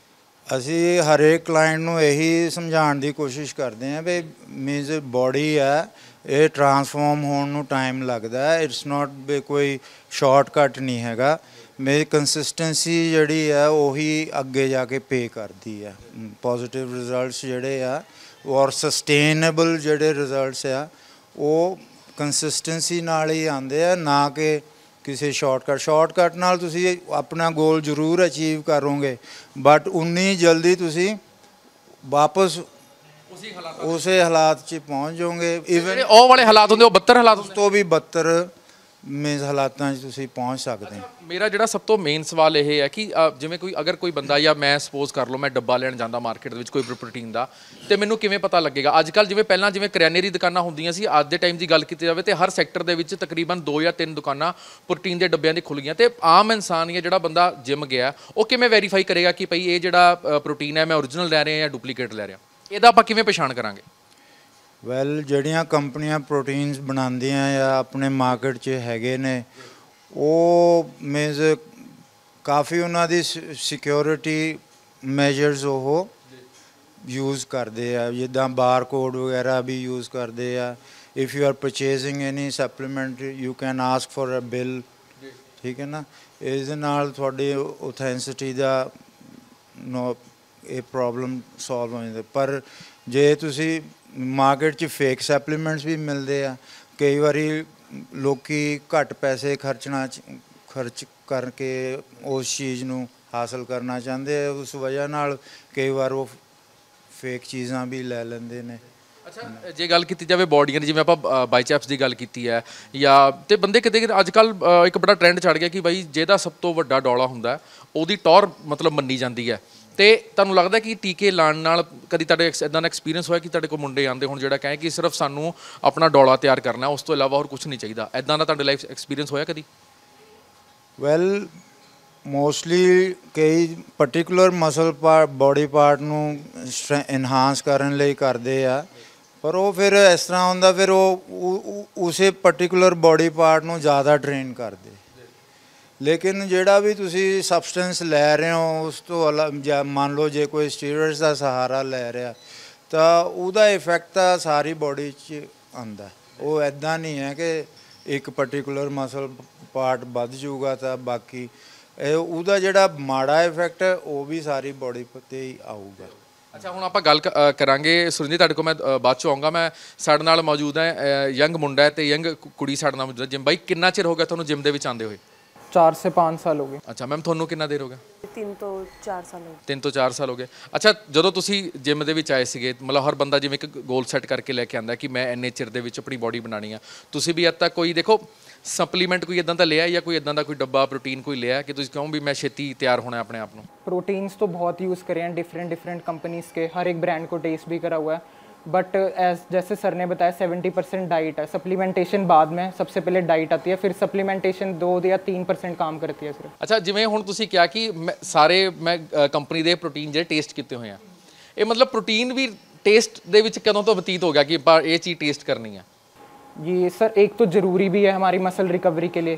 ਅਸੀਂ ਹਰੇਕ ਕਲਾਇੰਟ ਨੂੰ ਇਹੀ ਸਮਝਾਉਣ ਦੀ ਕੋਸ਼ਿਸ਼ ਕਰਦੇ ਹਾਂ ਵੀ ਮੀਨਸ ਬੋਡੀ ਹੈ, ਇਹ ਟਰਾਂਸਫਾਰਮ ਹੋਣ ਨੂੰ ਟਾਈਮ ਲੱਗਦਾ ਹੈ। ਇਟਸ ਨਾਟ ਵੀ ਕੋਈ ਸ਼ਾਰਟਕਟ ਨਹੀਂ ਹੈਗਾ। ਮੇਰੀ ਕੰਸਿਸਟੈਂਸੀ ਜਿਹੜੀ ਹੈ ਉਹੀ ਅੱਗੇ ਜਾ ਕੇ ਪੇ ਕਰਦੀ ਹੈ। ਪੋਜ਼ੀਟਿਵ ਰਿਜ਼ਲਟਸ ਜਿਹੜੇ ਆ ਔਰ ਸਸਟੇਨੇਬਲ ਜਿਹੜੇ ਰਿਜ਼ਲਟਸ ਆ ਉਹ ਕੰਸਿਸਟੈਂਸੀ ਨਾਲ ਹੀ ਆਉਂਦੇ ਆ, ਨਾ ਕਿ ਕਿਸੇ ਸ਼ਾਰਟਕਟ ਨਾਲ ਤੁਸੀਂ ਆਪਣਾ ਗੋਲ ਜ਼ਰੂਰ ਅਚੀਵ ਕਰੋਗੇ, ਬਟ ਉਨੀ ਜਲਦੀ ਤੁਸੀਂ ਵਾਪਸ ਉਸੇ ਹਾਲਾਤ 'ਚ ਪਹੁੰਚ ਜਾਓਗੇ। ਇਵਨ ਉਹ ਵਾਲੇ ਹਾਲਾਤ ਹੁੰਦੇ ਉਹ 72 ਹਾਲਾਤ ਉਸ ਤੋਂ ਵੀ 72 ਮੀਨਸ ਹਾਲਾਤਾਂ 'ਚ ਤੁਸੀਂ ਪਹੁੰਚ ਸਕਦੇ। ਮੇਰਾ ਜਿਹੜਾ ਸਭ ਤੋਂ ਮੇਨ ਸਵਾਲ ਇਹ ਹੈ ਕਿ ਜਿਵੇਂ ਅਗਰ ਕੋਈ ਬੰਦਾ ਜਾਂ ਮੈਂ ਸਪੋਜ਼ ਕਰ ਲਓ ਮੈਂ ਡੱਬਾ ਲੈਣ ਜਾਂਦਾ ਮਾਰਕੀਟ ਦੇ ਵਿੱਚ ਕੋਈ ਪ੍ਰੋਟੀਨ ਦਾ, ਤੇ ਮੈਨੂੰ ਕਿਵੇਂ ਪਤਾ ਲੱਗੇਗਾ? ਅੱਜ ਕੱਲ੍ਹ ਜਿਵੇਂ ਪਹਿਲਾਂ ਜਿਵੇਂ ਕਰਿਆਨੇ ਦੀ ਦੁਕਾਨਾਂ ਹੁੰਦੀਆਂ ਸੀ, ਅੱਜ ਦੇ ਟਾਈਮ ਦੀ ਗੱਲ ਕੀਤੀ ਜਾਵੇ ਤੇ ਹਰ ਸੈਕਟਰ ਦੇ ਵਿੱਚ ਤਕਰੀਬਨ 2 ਜਾਂ 3 ਦੁਕਾਨਾਂ ਪ੍ਰੋਟੀਨ ਦੇ ਡੱਬਿਆਂ ਦੀ ਖੁੱਲ੍ਹ ਗਈਆਂ। ਤੇ ਆਮ ਇਨਸਾਨ ਜਾਂ ਜਿਹੜਾ ਬੰਦਾ ਜਿਮ ਗਿਆ ਉਹ ਕਿਵੇਂ ਵੈਰੀਫਾਈ ਕਰੇਗਾ ਕਿ ਭਾਈ ਇਹ ਜਿਹੜਾ ਪ੍ਰੋਟੀਨ ਹੈ ਮੈਂ ਓਰੀਜਨਲ ਲੈ ਰਿਹਾ ਜਾਂ ਡੁਪਲੀਕੇਟ ਲੈ ਰਿਹਾ? ਇਹਦਾ ਆਪਾਂ ਕਿਵੇਂ ਪਛਾਣ ਕਰਾਂਗੇ? ਵੈਲ ਜਿਹੜੀਆਂ ਕੰਪਨੀਆਂ ਪ੍ਰੋਟੀਨਸ ਬਣਾਉਂਦੀਆਂ ਜਾਂ ਆਪਣੇ ਮਾਰਕੀਟ 'ਚ ਹੈਗੇ ਨੇ, ਉਹ ਮੀਨਸ ਕਾਫੀ ਉਹਨਾਂ ਦੀ ਸਿਕਿਉਰਿਟੀ ਮੈਜਰਸ ਉਹ ਯੂਜ਼ ਕਰਦੇ ਆ, ਜਿੱਦਾਂ ਬਾਰ ਕੋਡ ਵਗੈਰਾ ਵੀ ਯੂਜ਼ ਕਰਦੇ ਆ। If you are purchasing any supplement you can ask for a bill, ਠੀਕ ਹੈ ਨਾ। ਇਸ ਦੇ ਨਾਲ ਤੁਹਾਡੀ ਓਥੈਂਸਿਟੀ ਦਾ ਇਹ ਪ੍ਰੋਬਲਮ ਸੋਲਵ ਹੋ ਜਾਂਦਾ। ਪਰ ਜੇ ਤੁਸੀਂ ਮਾਰਕੀਟ 'ਚ ਫੇਕ ਸਪਲੀਮੈਂਟਸ ਵੀ ਮਿਲਦੇ ਆ, ਕਈ ਵਾਰੀ ਲੋਕੀ ਘੱਟ ਪੈਸੇ ਖਰਚ ਕਰਕੇ ਉਸ ਚੀਜ਼ ਨੂੰ ਹਾਸਲ ਕਰਨਾ ਚਾਹੁੰਦੇ ਆ, ਉਸ ਵਜ੍ਹਾ ਨਾਲ ਕਈ ਵਾਰ ਉਹ ਫੇਕ ਚੀਜ਼ਾਂ ਵੀ ਲੈ ਲੈਂਦੇ ਨੇ। ਅੱਛਾ, ਜੇ ਗੱਲ ਕੀਤੀ ਜਾਵੇ ਬੋਡੀਆਂ ਦੀ, ਜਿਵੇਂ ਆਪਾਂ ਬਾਈਚੈਪਸ ਦੀ ਗੱਲ ਕੀਤੀ ਹੈ, ਜਾਂ ਤੇ ਬੰਦੇ ਕਿਤੇ ਅੱਜ ਕੱਲ੍ਹ ਇੱਕ ਬੜਾ ਟਰੈਂਡ ਚੜ੍ਹ ਗਿਆ ਕਿ ਬਾਈ ਜਿਹਦਾ ਸਭ ਤੋਂ ਵੱਡਾ ਡੌਲਾ ਹੁੰਦਾ ਉਹਦੀ ਟੌਰ ਮਤਲਬ ਮੰਨੀ ਜਾਂਦੀ ਹੈ। ਤੇ ਤੁਹਾਨੂੰ ਲੱਗਦਾ ਕਿ ਟੀਕੇ ਲਾਉਣ ਨਾਲ ਕਦੀ ਤੁਹਾਡੇ ਇੱਦਾਂ ਦਾ ਐਕਸਪੀਰੀਅੰਸ ਹੋਇਆ ਕਿ ਤੁਹਾਡੇ ਕੋਲ ਮੁੰਡੇ ਆਉਂਦੇ ਹੁਣ ਜਿਹੜਾ ਕਹੇ ਕਿ ਸਿਰਫ ਸਾਨੂੰ ਆਪਣਾ ਡੌਲਾ ਤਿਆਰ ਕਰਨਾ, ਉਸ ਤੋਂ ਇਲਾਵਾ ਹੋਰ ਕੁਝ ਨਹੀਂ ਚਾਹੀਦਾ? ਇੱਦਾਂ ਦਾ ਤੁਹਾਡੇ ਲਾਈਫ ਐਕਸਪੀਰੀਅੰਸ ਹੋਇਆ ਕਦੀ? ਵੈਲ ਮੋਸਟਲੀ ਕਈ ਪਰਟੀਕੂਲਰ ਮਸਲ ਬੋਡੀ ਪਾਰਟ ਨੂੰ ਇਨਹਾਂਸ ਕਰਨ ਲਈ ਕਰਦੇ ਆ, ਪਰ ਉਹ ਫਿਰ ਇਸ ਤਰ੍ਹਾਂ ਹੁੰਦਾ ਫਿਰ ਉਹ ਉਸੇ ਪਰਟੀਕੂਲਰ ਬੋਡੀ ਪਾਰਟ ਨੂੰ ਜ਼ਿਆਦਾ ਟ੍ਰੇਨ ਕਰਦੇ। ਲੇਕਿਨ ਜਿਹੜਾ ਵੀ ਤੁਸੀਂ ਸਬਸਟੈਂਸ ਲੈ ਰਹੇ ਹੋ ਉਸ ਤੋਂ ਜਾਂ ਮੰਨ ਲਓ ਜੇ ਕੋਈ ਸਟੀਰੋਇਡਸ ਦਾ ਸਹਾਰਾ ਲੈ ਰਿਹਾ ਤਾਂ ਉਹਦਾ ਇਫੈਕਟ ਤਾਂ ਸਾਰੀ ਬੋਡੀ 'ਚ ਆਉਂਦਾ। ਉਹ ਇੱਦਾਂ ਨਹੀਂ ਹੈ ਕਿ ਇੱਕ ਪਰਟੀਕੂਲਰ ਮਸਲ ਪਾਰਟ ਵੱਧ ਜਾਊਗਾ ਤਾਂ ਬਾਕੀ ਉਹਦਾ ਜਿਹੜਾ ਮਾੜਾ ਇਫੈਕਟ ਹੈ ਉਹ ਵੀ ਸਾਰੀ ਬੋਡੀ 'ਤੇ ਹੀ ਆਊਗਾ। ਅੱਛਾ, ਹੁਣ ਆਪਾਂ ਗੱਲ ਕਰਾਂਗੇ ਸੁਰਿੰਦਰ, ਤੁਹਾਡੇ ਕੋਲ ਮੈਂ ਬਾਅਦ 'ਚੋਂ ਆਊਂਗਾ। ਮੈਂ ਸਾਡੇ ਨਾਲ ਮੌਜੂਦ ਹੈ ਯੰਗ ਮੁੰਡਾ ਅਤੇ ਯੰਗ ਕੁੜੀ ਸਾਡੇ ਨਾਲ ਮੌਜੂਦ ਹੈ। ਜਿਮ ਬਾਈ, ਕਿੰਨਾ ਚਿਰ ਹੋ ਗਿਆ ਤੁਹਾਨੂੰ ਜਿਮ ਦੇ ਵਿੱਚ ਆਉਂਦੇ ਹੋਏ? 4 से 5 साल हो गए। ਅੱਛਾ ਮੈਮ, ਤੁਹਾਨੂੰ ਕਿੰਨਾ ਦੇਰ ਹੋ ਗਿਆ? 3 ਤੋਂ 4 ਸਾਲ ਹੋ ਗਏ। 3 ਤੋਂ 4 ਸਾਲ ਹੋ ਗਏ। ਅੱਛਾ, ਜਦੋਂ ਤੁਸੀਂ ਜਿਮ ਦੇ ਵਿੱਚ ਆਏ ਸੀਗੇ, ਮਤਲਬ ਹਰ ਬੰਦਾ ਜਿਵੇਂ ਇੱਕ ਗੋਲ ਸੈੱਟ ਕਰਕੇ ਲੈ ਕੇ ਆਉਂਦਾ ਕਿ ਮੈਂ ਇੰਨੇ ਚਿਰ ਦੇ ਵਿੱਚ ਆਪਣੀ ਬੋਡੀ ਬਣਾਉਣੀ ਆ, ਤੁਸੀਂ ਵੀ ਅੱਜ ਤੱਕ ਕੋਈ ਦੇਖੋ ਸਪਲੀਮੈਂਟ ਕੋਈ ਇਦਾਂ ਦਾ ਲਿਆ ਜਾਂ ਕੋਈ ਇਦਾਂ ਦਾ ਕੋਈ ਡੱਬਾ ਪ੍ਰੋਟੀਨ ਕੋਈ ਲਿਆ ਕਿ ਤੁਸੀਂ ਕਹੋ ਵੀ ਮੈਂ ਛੇਤੀ ਤਿਆਰ ਹੋਣਾ ਆਪਣੇ ਆਪ ਨੂੰ? प्रोटीन्स तो बहुत यूज़ करे हैं, डिफरेंट कंपनीज़ के, हर एक ब्रांड को टेस्ट भी करा हुआ है। बट एज जैसे सर ने बताया 70% डाइट है, सप्लीमेंटेशन बाद में, सबसे पहले डाइट आती है, फिर सप्लीमेंटेशन 2 या 3% काम करती है सिर्फ। ਅੱਛਾ ਜਿਵੇਂ ਹੁਣ ਤੁਸੀਂ ਕਿਹਾ ਕਿ ਸਾਰੇ ਮੈਂ ਕੰਪਨੀ ਦੇ ਪ੍ਰੋਟੀਨ ਜਿਹੜੇ ਟੇਸਟ ਕੀਤੇ ਹੋਏ ਆ, ਇਹ ਮਤਲਬ ਪ੍ਰੋਟੀਨ ਵੀ ਟੇਸਟ ਦੇ ਵਿੱਚ ਕਦੋਂ ਤੋਂ ਬਤੀਤ ਹੋ ਗਿਆ ਕਿ ਆਪਾਂ ਇਹ ਚੀਜ਼ ਟੇਸਟ ਕਰਨੀ ਆ? ये सर एक तो ज़रूरी भी है हमारी मसल रिकवरी के लिए,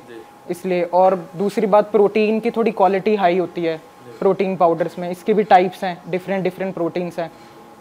इसलिए, और दूसरी बात प्रोटीन की थोड़ी क्वालिटी हाई होती है प्रोटीन पाउडर्स में, इसके भी टाइप्स हैं, डिफरेंट प्रोटीन्स हैं,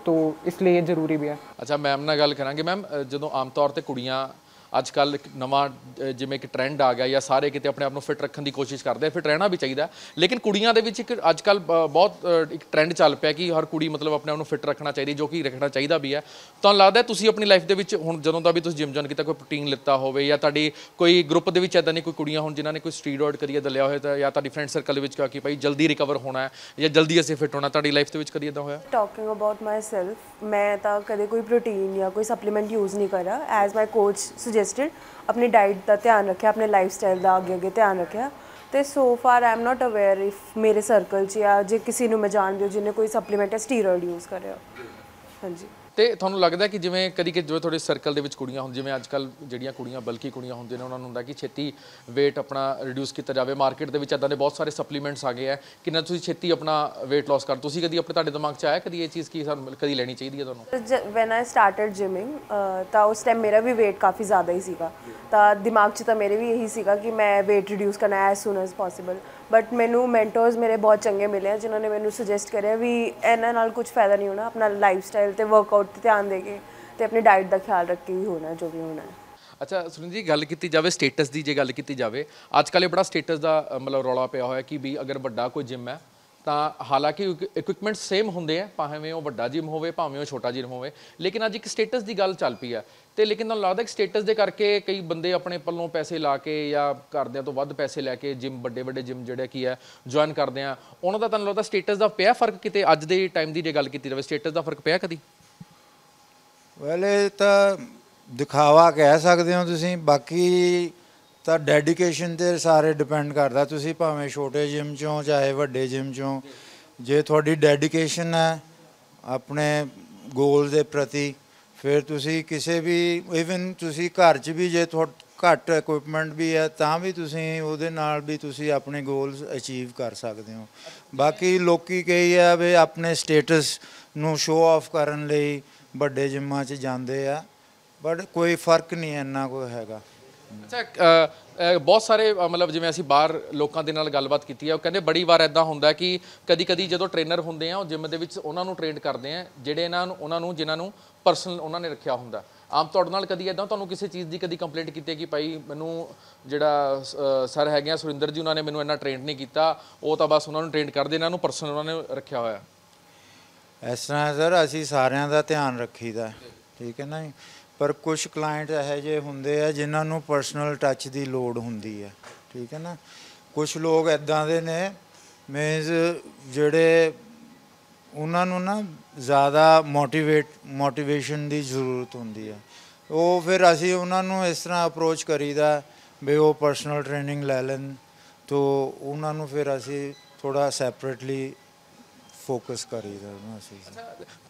तो इसलिए ये ज़रूरी भी है। ਅੱਛਾ ਮੈਮ ਨਾਲ ਗੱਲ ਕਰਾਂਗੇ। ਮੈਮ ਜਦੋਂ ਆਮ ਤੌਰ ਤੇ ਕੁੜੀਆਂ ਅੱਜ ਕੱਲ੍ਹ ਇੱਕ ਨਵਾਂ ਜਿਵੇਂ ਕਿ ਟ੍ਰੈਂਡ ਆ ਗਿਆ ਜਾਂ ਸਾਰੇ ਕਿਤੇ ਆਪਣੇ ਆਪ ਨੂੰ ਫਿਟ ਰੱਖਣ ਦੀ ਕੋਸ਼ਿਸ਼ ਕਰਦੇ ਆ, ਫਿਟ ਰਹਿਣਾ ਵੀ ਚਾਹੀਦਾ, ਲੇਕਿਨ ਕੁੜੀਆਂ ਦੇ ਵਿੱਚ ਇੱਕ ਅੱਜ ਕੱਲ੍ਹ ਬਹੁਤ ਇੱਕ ਟ੍ਰੈਂਡ ਚੱਲ ਪਿਆ ਕਿ ਹਰ ਕੁੜੀ ਮਤਲਬ ਆਪਣੇ ਆਪ ਨੂੰ ਫਿਟ ਰੱਖਣਾ ਚਾਹੀਦੀ, ਜੋ ਕਿ ਰੱਖਣਾ ਚਾਹੀਦਾ ਵੀ ਹੈ। ਤੁਹਾਨੂੰ ਲੱਗਦਾ ਤੁਸੀਂ ਆਪਣੀ ਲਾਈਫ ਦੇ ਵਿੱਚ ਹੁਣ ਜਦੋਂ ਦਾ ਵੀ ਤੁਸੀਂ ਜਿਮ ਜੁਆਇਨ ਕੀਤਾ, ਕੋਈ ਪ੍ਰੋਟੀਨ ਲਿੱਤਾ ਹੋਵੇ ਜਾਂ ਤੁਹਾਡੀ ਕੋਈ ਗਰੁੱਪ ਦੇ ਵਿੱਚ ਇੱਦਾਂ ਦੀ ਕੋਈ ਕੁੜੀਆਂ ਹੁਣ ਜਿਨ੍ਹਾਂ ਨੇ ਕੋਈ ਸਟੀਰੋਇਡ ਕਰੀਏ ਦਲਿਆ ਹੋਇਆ ਤਾਂ, ਜਾਂ ਤੁਹਾਡੀ ਫਰੈਂਡ ਸਰਕਲ ਦੇ ਵਿੱਚ ਕਿਹਾ ਕਿ ਭਾਈ ਜਲਦੀ ਰਿਕਵਰ ਹੋਣਾ ਹੈ ਜਾਂ ਜਲਦੀ ਅਸੀਂ ਫਿਟ ਹੋਣਾ, ਤੁਹਾਡੀ ਲਾਈਫ ਦੇ ਵਿੱਚ ਕਦੀ ਇੱਦਾਂ ਹੋਇਆ? ਟਾਕਿੰਗ ਅਬਾਊਟ ਮਾਈ ਸੈਲਫ, ਮੈਂ ਤਾਂ ਕਦੇ ਕੋਈ ਪ੍ਰੋਟੀਨ ਜਾਂ ਕੋਈ ਸਪਲੀਮੈਂਟ ਯੂਜ਼ ਨਹੀਂ ਕਰਿਆ। ਐਜ਼ ਮਾਈ ਕੋਚ ਸੁਜੈਸਟਡ ਆਪਣੀ ਡਾਈਟ ਦਾ ਧਿਆਨ ਰੱਖਿਆ, ਆਪਣੇ ਲਾਈਫ ਸਟਾਈਲ ਦਾ ਅੱਗੇ ਧਿਆਨ ਰੱਖਿਆ, ਤੇ so far I am not aware if ਮੇਰੇ ਸਰਕਲ 'ਚ ਜਾਂ ਜੇ ਕਿਸੇ ਨੂੰ ਮੈਂ ਜਾਣਦੀ ਹਾਂ ਜਿਹਨੇ ਕੋਈ ਸਪਲੀਮੈਂਟ ਜਾਂ ਸਟੀਰੋਇਡ ਯੂਜ਼ ਕਰਿਆ। ਹਾਂਜੀ। ਤੇ ਤੁਹਾਨੂੰ ਲੱਗਦਾ ਕਿ ਜਿਵੇਂ ਕਦੀ ਕਿ ਜੋ ਤੁਹਾਡੇ ਸਰਕਲ ਦੇ ਵਿੱਚ ਕੁੜੀਆਂ ਹੁਣ ਜਿਵੇਂ ਅੱਜ ਕੱਲ੍ਹ ਜਿਹੜੀਆਂ ਕੁੜੀਆਂ ਬਲਕੀ ਕੁੜੀਆਂ ਹੁੰਦੀਆਂ ਨੇ ਉਹਨਾਂ ਨੂੰ ਹੁੰਦਾ ਕਿ ਛੇਤੀ weight ਆਪਣਾ ਰਿਡਿਊਸ ਕੀਤਾ ਜਾਵੇ, ਮਾਰਕੀਟ ਦੇ ਵਿੱਚ ਇੱਦਾਂ ਦੇ ਬਹੁਤ ਸਾਰੇ ਸਪਲੀਮੈਂਟਸ ਆ ਗਏ ਆ, ਕਿੰਨਾ ਤੁਸੀਂ ਛੇਤੀ ਆਪਣਾ weight loss ਕਰ, ਤੁਸੀਂ ਕਦੀ ਆਪਣੇ ਤੁਹਾਡੇ ਦਿਮਾਗ 'ਚ ਆਇਆ ਕਦੀ ਇਹ ਚੀਜ਼ ਕੀ ਸਾਨੂੰ ਕਦੀ ਲੈਣੀ ਚਾਹੀਦੀ ਹੈ ਤੁਹਾਨੂੰ? ਵੈਨ ਆਈ ਸਟਾਰਟਡ ਜਿਮਿੰਗ ਤਾਂ ਉਸ ਟਾਈਮ ਮੇਰਾ ਵੀ weight ਕਾਫੀ ਜ਼ਿਆਦਾ ਹੀ ਸੀਗਾ, ਤਾਂ ਦਿਮਾਗ 'ਚ ਤਾਂ ਮੇਰੇ ਵੀ ਇਹੀ ਸੀਗਾ ਕਿ ਮੈਂ weight ਰਿਡਿਊਸ ਕਰਨਾ ਐਜ਼ ਸੂਨ ਐਜ਼ ਪੋਸੀਬਲ, ਬਟ ਮੈਨੂੰ ਮੈਂਟੋਰਸ ਮੇਰੇ ਬਹੁਤ ਚੰਗੇ ਮਿਲੇ ਆ ਜਿਨ੍ਹਾਂ ਨੇ ਮੈਨੂੰ ਸੁਜੈਸਟ ਕਰਿਆ ਵੀ ਇਹਨਾਂ ਨਾਲ ਕੁਝ ਫਾਇਦਾ ਨਹੀਂ ਹੋਣਾ, ਆਪਣਾ ਲਾਈਫ ਸਟਾਈਲ ਤੇ ਵਰਕਆਊਟ 'ਤੇ ਧਿਆਨ ਦੇ ਕੇ ਤੇ ਆਪਣੀ ਡਾਈਟ ਦਾ ਖਿਆਲ ਰੱਖ ਕੇ ਹੀ ਹੋਣਾ ਜੋ ਵੀ ਹੋਣਾ ਹੈ। ਅੱਛਾ ਸੁਨੀਲ ਜੀ, ਗੱਲ ਕੀਤੀ ਜਾਵੇ ਸਟੇਟਸ ਦੀ, ਜੇ ਗੱਲ ਕੀਤੀ ਜਾਵੇ ਅੱਜ ਕੱਲ੍ਹ ਇਹ ਬੜਾ ਸਟੇਟਸ ਦਾ ਮਤਲਬ ਰੌਲਾ ਪਿਆ ਹੋਇਆ ਕਿ ਵੀ ਅਗਰ ਵੱਡਾ ਕੋਈ ਜਿਮ ਹੈ ਤਾਂ ਹਾਲਾਂਕਿ ਇਕਵਿਪਮੈਂਟ ਸੇਮ ਹੁੰਦੇ ਆ, ਭਾਵੇਂ ਉਹ ਵੱਡਾ ਜਿਮ ਹੋਵੇ ਭਾਵੇਂ ਉਹ ਛੋਟਾ ਜਿਮ ਹੋਵੇ, ਲੇਕਿਨ ਅੱਜ ਇੱਕ ਸਟੇਟਸ ਦੀ ਗੱਲ ਚੱਲ ਪਈ ਹੈ। ਤੇ ਲੇਕਿਨ ਤੁਹਾਨੂੰ ਲੱਗਦਾ ਕਿ ਸਟੇਟਸ ਦੇ ਕਰਕੇ ਕਈ ਬੰਦੇ ਆਪਣੇ ਪੱਲੋਂ ਪੈਸੇ ਲਾ ਕੇ ਜਾਂ ਘਰਦਿਆਂ ਤੋਂ ਵੱਧ ਪੈਸੇ ਲੈ ਕੇ ਜਿਮ ਵੱਡੇ ਜਿਮ ਜਿਹੜੇ ਕੀ ਹੈ ਜੁਆਇਨ ਕਰਦੇ ਆ, ਉਹਨਾਂ ਦਾ ਤੁਹਾਨੂੰ ਲੱਗਦਾ ਸਟੇਟਸ ਦਾ ਪਿਆ ਫਰਕ ਕਿਤੇ ਅੱਜ ਦੇ ਟਾਈਮ ਦੀ ਜੇ ਗੱਲ ਕੀਤੀ ਜਾਵੇ, ਸਟੇਟਸ ਦਾ ਫਰਕ ਪਿਆ ਕਦੀ? ਵੈਲ ਇਹ ਤਾਂ ਦਿਖਾਵਾ ਕਹਿ ਸਕਦੇ ਹੋ ਤੁਸੀਂ, ਬਾਕੀ ਤਾਂ ਡੈਡੀਕੇਸ਼ਨ 'ਤੇ ਸਾਰੇ ਡਿਪੈਂਡ ਕਰਦਾ। ਤੁਸੀਂ ਭਾਵੇਂ ਛੋਟੇ ਜਿਮ 'ਚੋਂ ਚਾਹੇ ਵੱਡੇ ਜਿਮ 'ਚੋਂ, ਜੇ ਤੁਹਾਡੀ ਡੈਡੀਕੇਸ਼ਨ ਹੈ ਆਪਣੇ ਗੋਲ ਦੇ ਪ੍ਰਤੀ, ਫਿਰ ਤੁਸੀਂ ਕਿਸੇ ਵੀ ਈਵਨ ਤੁਸੀਂ ਘਰ 'ਚ ਵੀ ਜੇ ਘੱਟ ਇਕੁਇਪਮੈਂਟ ਵੀ ਹੈ ਤਾਂ ਵੀ ਤੁਸੀਂ ਉਹਦੇ ਨਾਲ ਵੀ ਤੁਸੀਂ ਆਪਣੇ ਗੋਲਸ ਅਚੀਵ ਕਰ ਸਕਦੇ ਹੋ। ਬਾਕੀ ਲੋਕੀ ਕਈ ਆ ਵੀ ਆਪਣੇ ਸਟੇਟਸ ਨੂੰ ਸ਼ੋਅ ਆਫ ਕਰਨ ਲਈ ਵੱਡੇ ਜਿੰਮਾਂ 'ਚ ਜਾਂਦੇ ਆ, ਬਟ ਕੋਈ ਫਰਕ ਨਹੀਂ ਇੰਨਾ ਕੋਈ ਹੈਗਾ। ਅੱਛਾ ਬਹੁਤ ਸਾਰੇ ਮਤਲਬ ਜਿਵੇਂ ਅਸੀਂ ਬਾਹਰ ਲੋਕਾਂ ਦੇ ਨਾਲ ਗੱਲਬਾਤ ਕੀਤੀ ਹੈ, ਉਹ ਕਹਿੰਦੇ ਬੜੀ ਵਾਰ ਇੱਦਾਂ ਹੁੰਦਾ ਕਿ ਕਦੀ ਜਦੋਂ ਟ੍ਰੇਨਰ ਹੁੰਦੇ ਆ ਉਹ ਜਿਮ ਦੇ ਵਿੱਚ ਉਹਨਾਂ ਨੂੰ ਟ੍ਰੇਨ ਕਰਦੇ ਆ ਜਿਹੜੇ ਉਹਨਾਂ ਨੂੰ ਜਿਨ੍ਹਾਂ ਨੂੰ ਪਰਸਨਲ ਉਹਨਾਂ ਨੇ ਰੱਖਿਆ ਹੁੰਦਾ। ਆਮ ਤੌਰ ਨਾਲ ਕਦੀ ਇੱਦਾਂ ਤੁਹਾਨੂੰ ਕਿਸੇ ਚੀਜ਼ ਦੀ ਕਦੀ ਕੰਪਲੇਂਟ ਕੀਤੀ ਹੈ ਕਿ ਭਾਈ ਮੈਨੂੰ ਜਿਹੜਾ ਸਰ ਹੈਗੇ ਆ ਸੁਰਿੰਦਰ ਜੀ, ਉਹਨਾਂ ਨੇ ਮੈਨੂੰ ਇੰਨਾ ਟ੍ਰੇਨ ਨਹੀਂ ਕੀਤਾ, ਉਹ ਤਾਂ ਬਸ ਉਹਨਾਂ ਨੂੰ ਟ੍ਰੇਨ ਕਰਦੇ, ਇਹਨਾਂ ਨੂੰ ਪਰਸਨਲ ਉਹਨਾਂ ਨੇ ਰੱਖਿਆ ਹੋਇਆ? ਇਸ ਤਰ੍ਹਾਂ ਸਰ ਅਸੀਂ ਸਾਰਿਆਂ ਦਾ ਧਿਆਨ ਰੱਖੀਦਾ, ਠੀਕ ਹੈ ਨਾ ਜੀ, ਪਰ ਕੁਝ ਕਲਾਇੰਟ ਇਹੋ ਜਿਹੇ ਹੁੰਦੇ ਆ ਜਿਨ੍ਹਾਂ ਨੂੰ ਪਰਸਨਲ ਟੱਚ ਦੀ ਲੋੜ ਹੁੰਦੀ ਹੈ, ਠੀਕ ਹੈ ਨਾ। ਕੁਝ ਲੋਕ ਇੱਦਾਂ ਦੇ ਨੇ ਮੀਨਸ ਜਿਹੜੇ ਉਹਨਾਂ ਨੂੰ ਨਾ ਜ਼ਿਆਦਾ ਮੋਟੀਵੇਸ਼ਨ ਦੀ ਜ਼ਰੂਰਤ ਹੁੰਦੀ ਹੈ, ਉਹ ਫਿਰ ਅਸੀਂ ਉਹਨਾਂ ਨੂੰ ਇਸ ਤਰ੍ਹਾਂ ਅਪਰੋਚ ਕਰੀਦਾ ਵੀ ਉਹ ਪਰਸਨਲ ਟ੍ਰੇਨਿੰਗ ਲੈ ਲੈਣ, ਤਾਂ ਉਹਨਾਂ ਨੂੰ ਫਿਰ ਅਸੀਂ ਥੋੜ੍ਹਾ ਸੈਪਰੇਟਲੀ ਫੋਕਸ ਕਰੀਦਾ ਨਾ ਅਸੀਂ।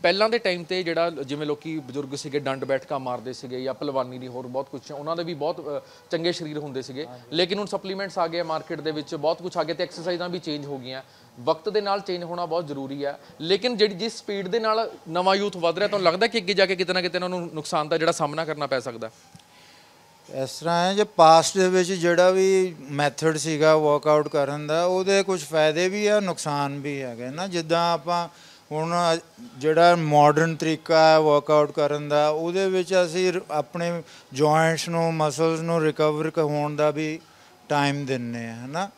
ਪਹਿਲਾਂ ਦੇ ਟਾਈਮ ਤੇ ਜਿਹੜਾ ਜਿਵੇਂ ਲੋਕੀ ਬਜ਼ੁਰਗ ਸੀਗੇ ਡੰਡ ਬੈਠਕਾਂ ਮਾਰਦੇ ਸੀਗੇ ਜਾਂ ਭਲਵਾਨੀ ਦੀ ਹੋਰ ਬਹੁਤ ਕੁਛ, ਉਹਨਾਂ ਦੇ ਵੀ ਬਹੁਤ ਚੰਗੇ ਸਰੀਰ ਹੁੰਦੇ ਸੀਗੇ, ਲੇਕਿਨ ਹੁਣ ਸਪਲੀਮੈਂਟਸ ਆ ਗਏ ਮਾਰਕੀਟ ਦੇ ਵਿੱਚ, ਬਹੁਤ ਕੁਛ ਆ ਗਿਆ ਤੇ ਐਕਸਰਸਾਈਜ਼ਾਂ ਵੀ ਚੇਂਜ ਹੋ ਗਈਆਂ। ਵਕਤ ਦੇ ਨਾਲ ਚੇਂਜ ਹੋਣਾ ਬਹੁਤ ਜ਼ਰੂਰੀ ਹੈ, ਲੇਕਿਨ ਜਿਸ ਸਪੀਡ ਦੇ ਨਾਲ ਨਵਾਂ ਯੂਥ ਵੱਧ ਰਿਹਾ, ਤੁਹਾਨੂੰ ਲੱਗਦਾ ਕਿ ਅੱਗੇ ਜਾ ਕੇ ਕਿਤੇ ਨਾ ਕਿਤੇ ਉਹਨਾਂ ਨੂੰ ਨੁਕਸਾਨ ਦਾ ਜਿਹੜਾ ਸਾਹਮਣਾ ਕਰਨਾ ਪੈ ਸਕਦਾ? ਇਸ ਤਰ੍ਹਾਂ ਹੈ ਜੇ ਪਾਸਟ ਦੇ ਵਿੱਚ ਜਿਹੜਾ ਵੀ ਮੈਥਡ ਸੀਗਾ ਵਰਕਆਊਟ ਕਰਨ ਦਾ, ਉਹਦੇ ਕੁਝ ਫਾਇਦੇ ਵੀ ਆ ਨੁਕਸਾਨ ਵੀ ਹੈਗੇ ਨਾ। ਜਿੱਦਾਂ ਆਪਾਂ ਹੁਣ ਜਿਹੜਾ ਮਾਡਰਨ ਤਰੀਕਾ ਹੈ ਵਰਕਆਊਟ ਕਰਨ ਦਾ, ਉਹਦੇ ਵਿੱਚ ਅਸੀਂ ਆਪਣੇ ਜੁਆਇੰਟਸ ਨੂੰ ਮਸਲਸ ਨੂੰ ਰਿਕਵਰ ਹੋਣ ਦਾ ਵੀ ਟਾਈਮ ਦਿੰਦੇ ਹਾਂ, ਹੈ ਨਾ।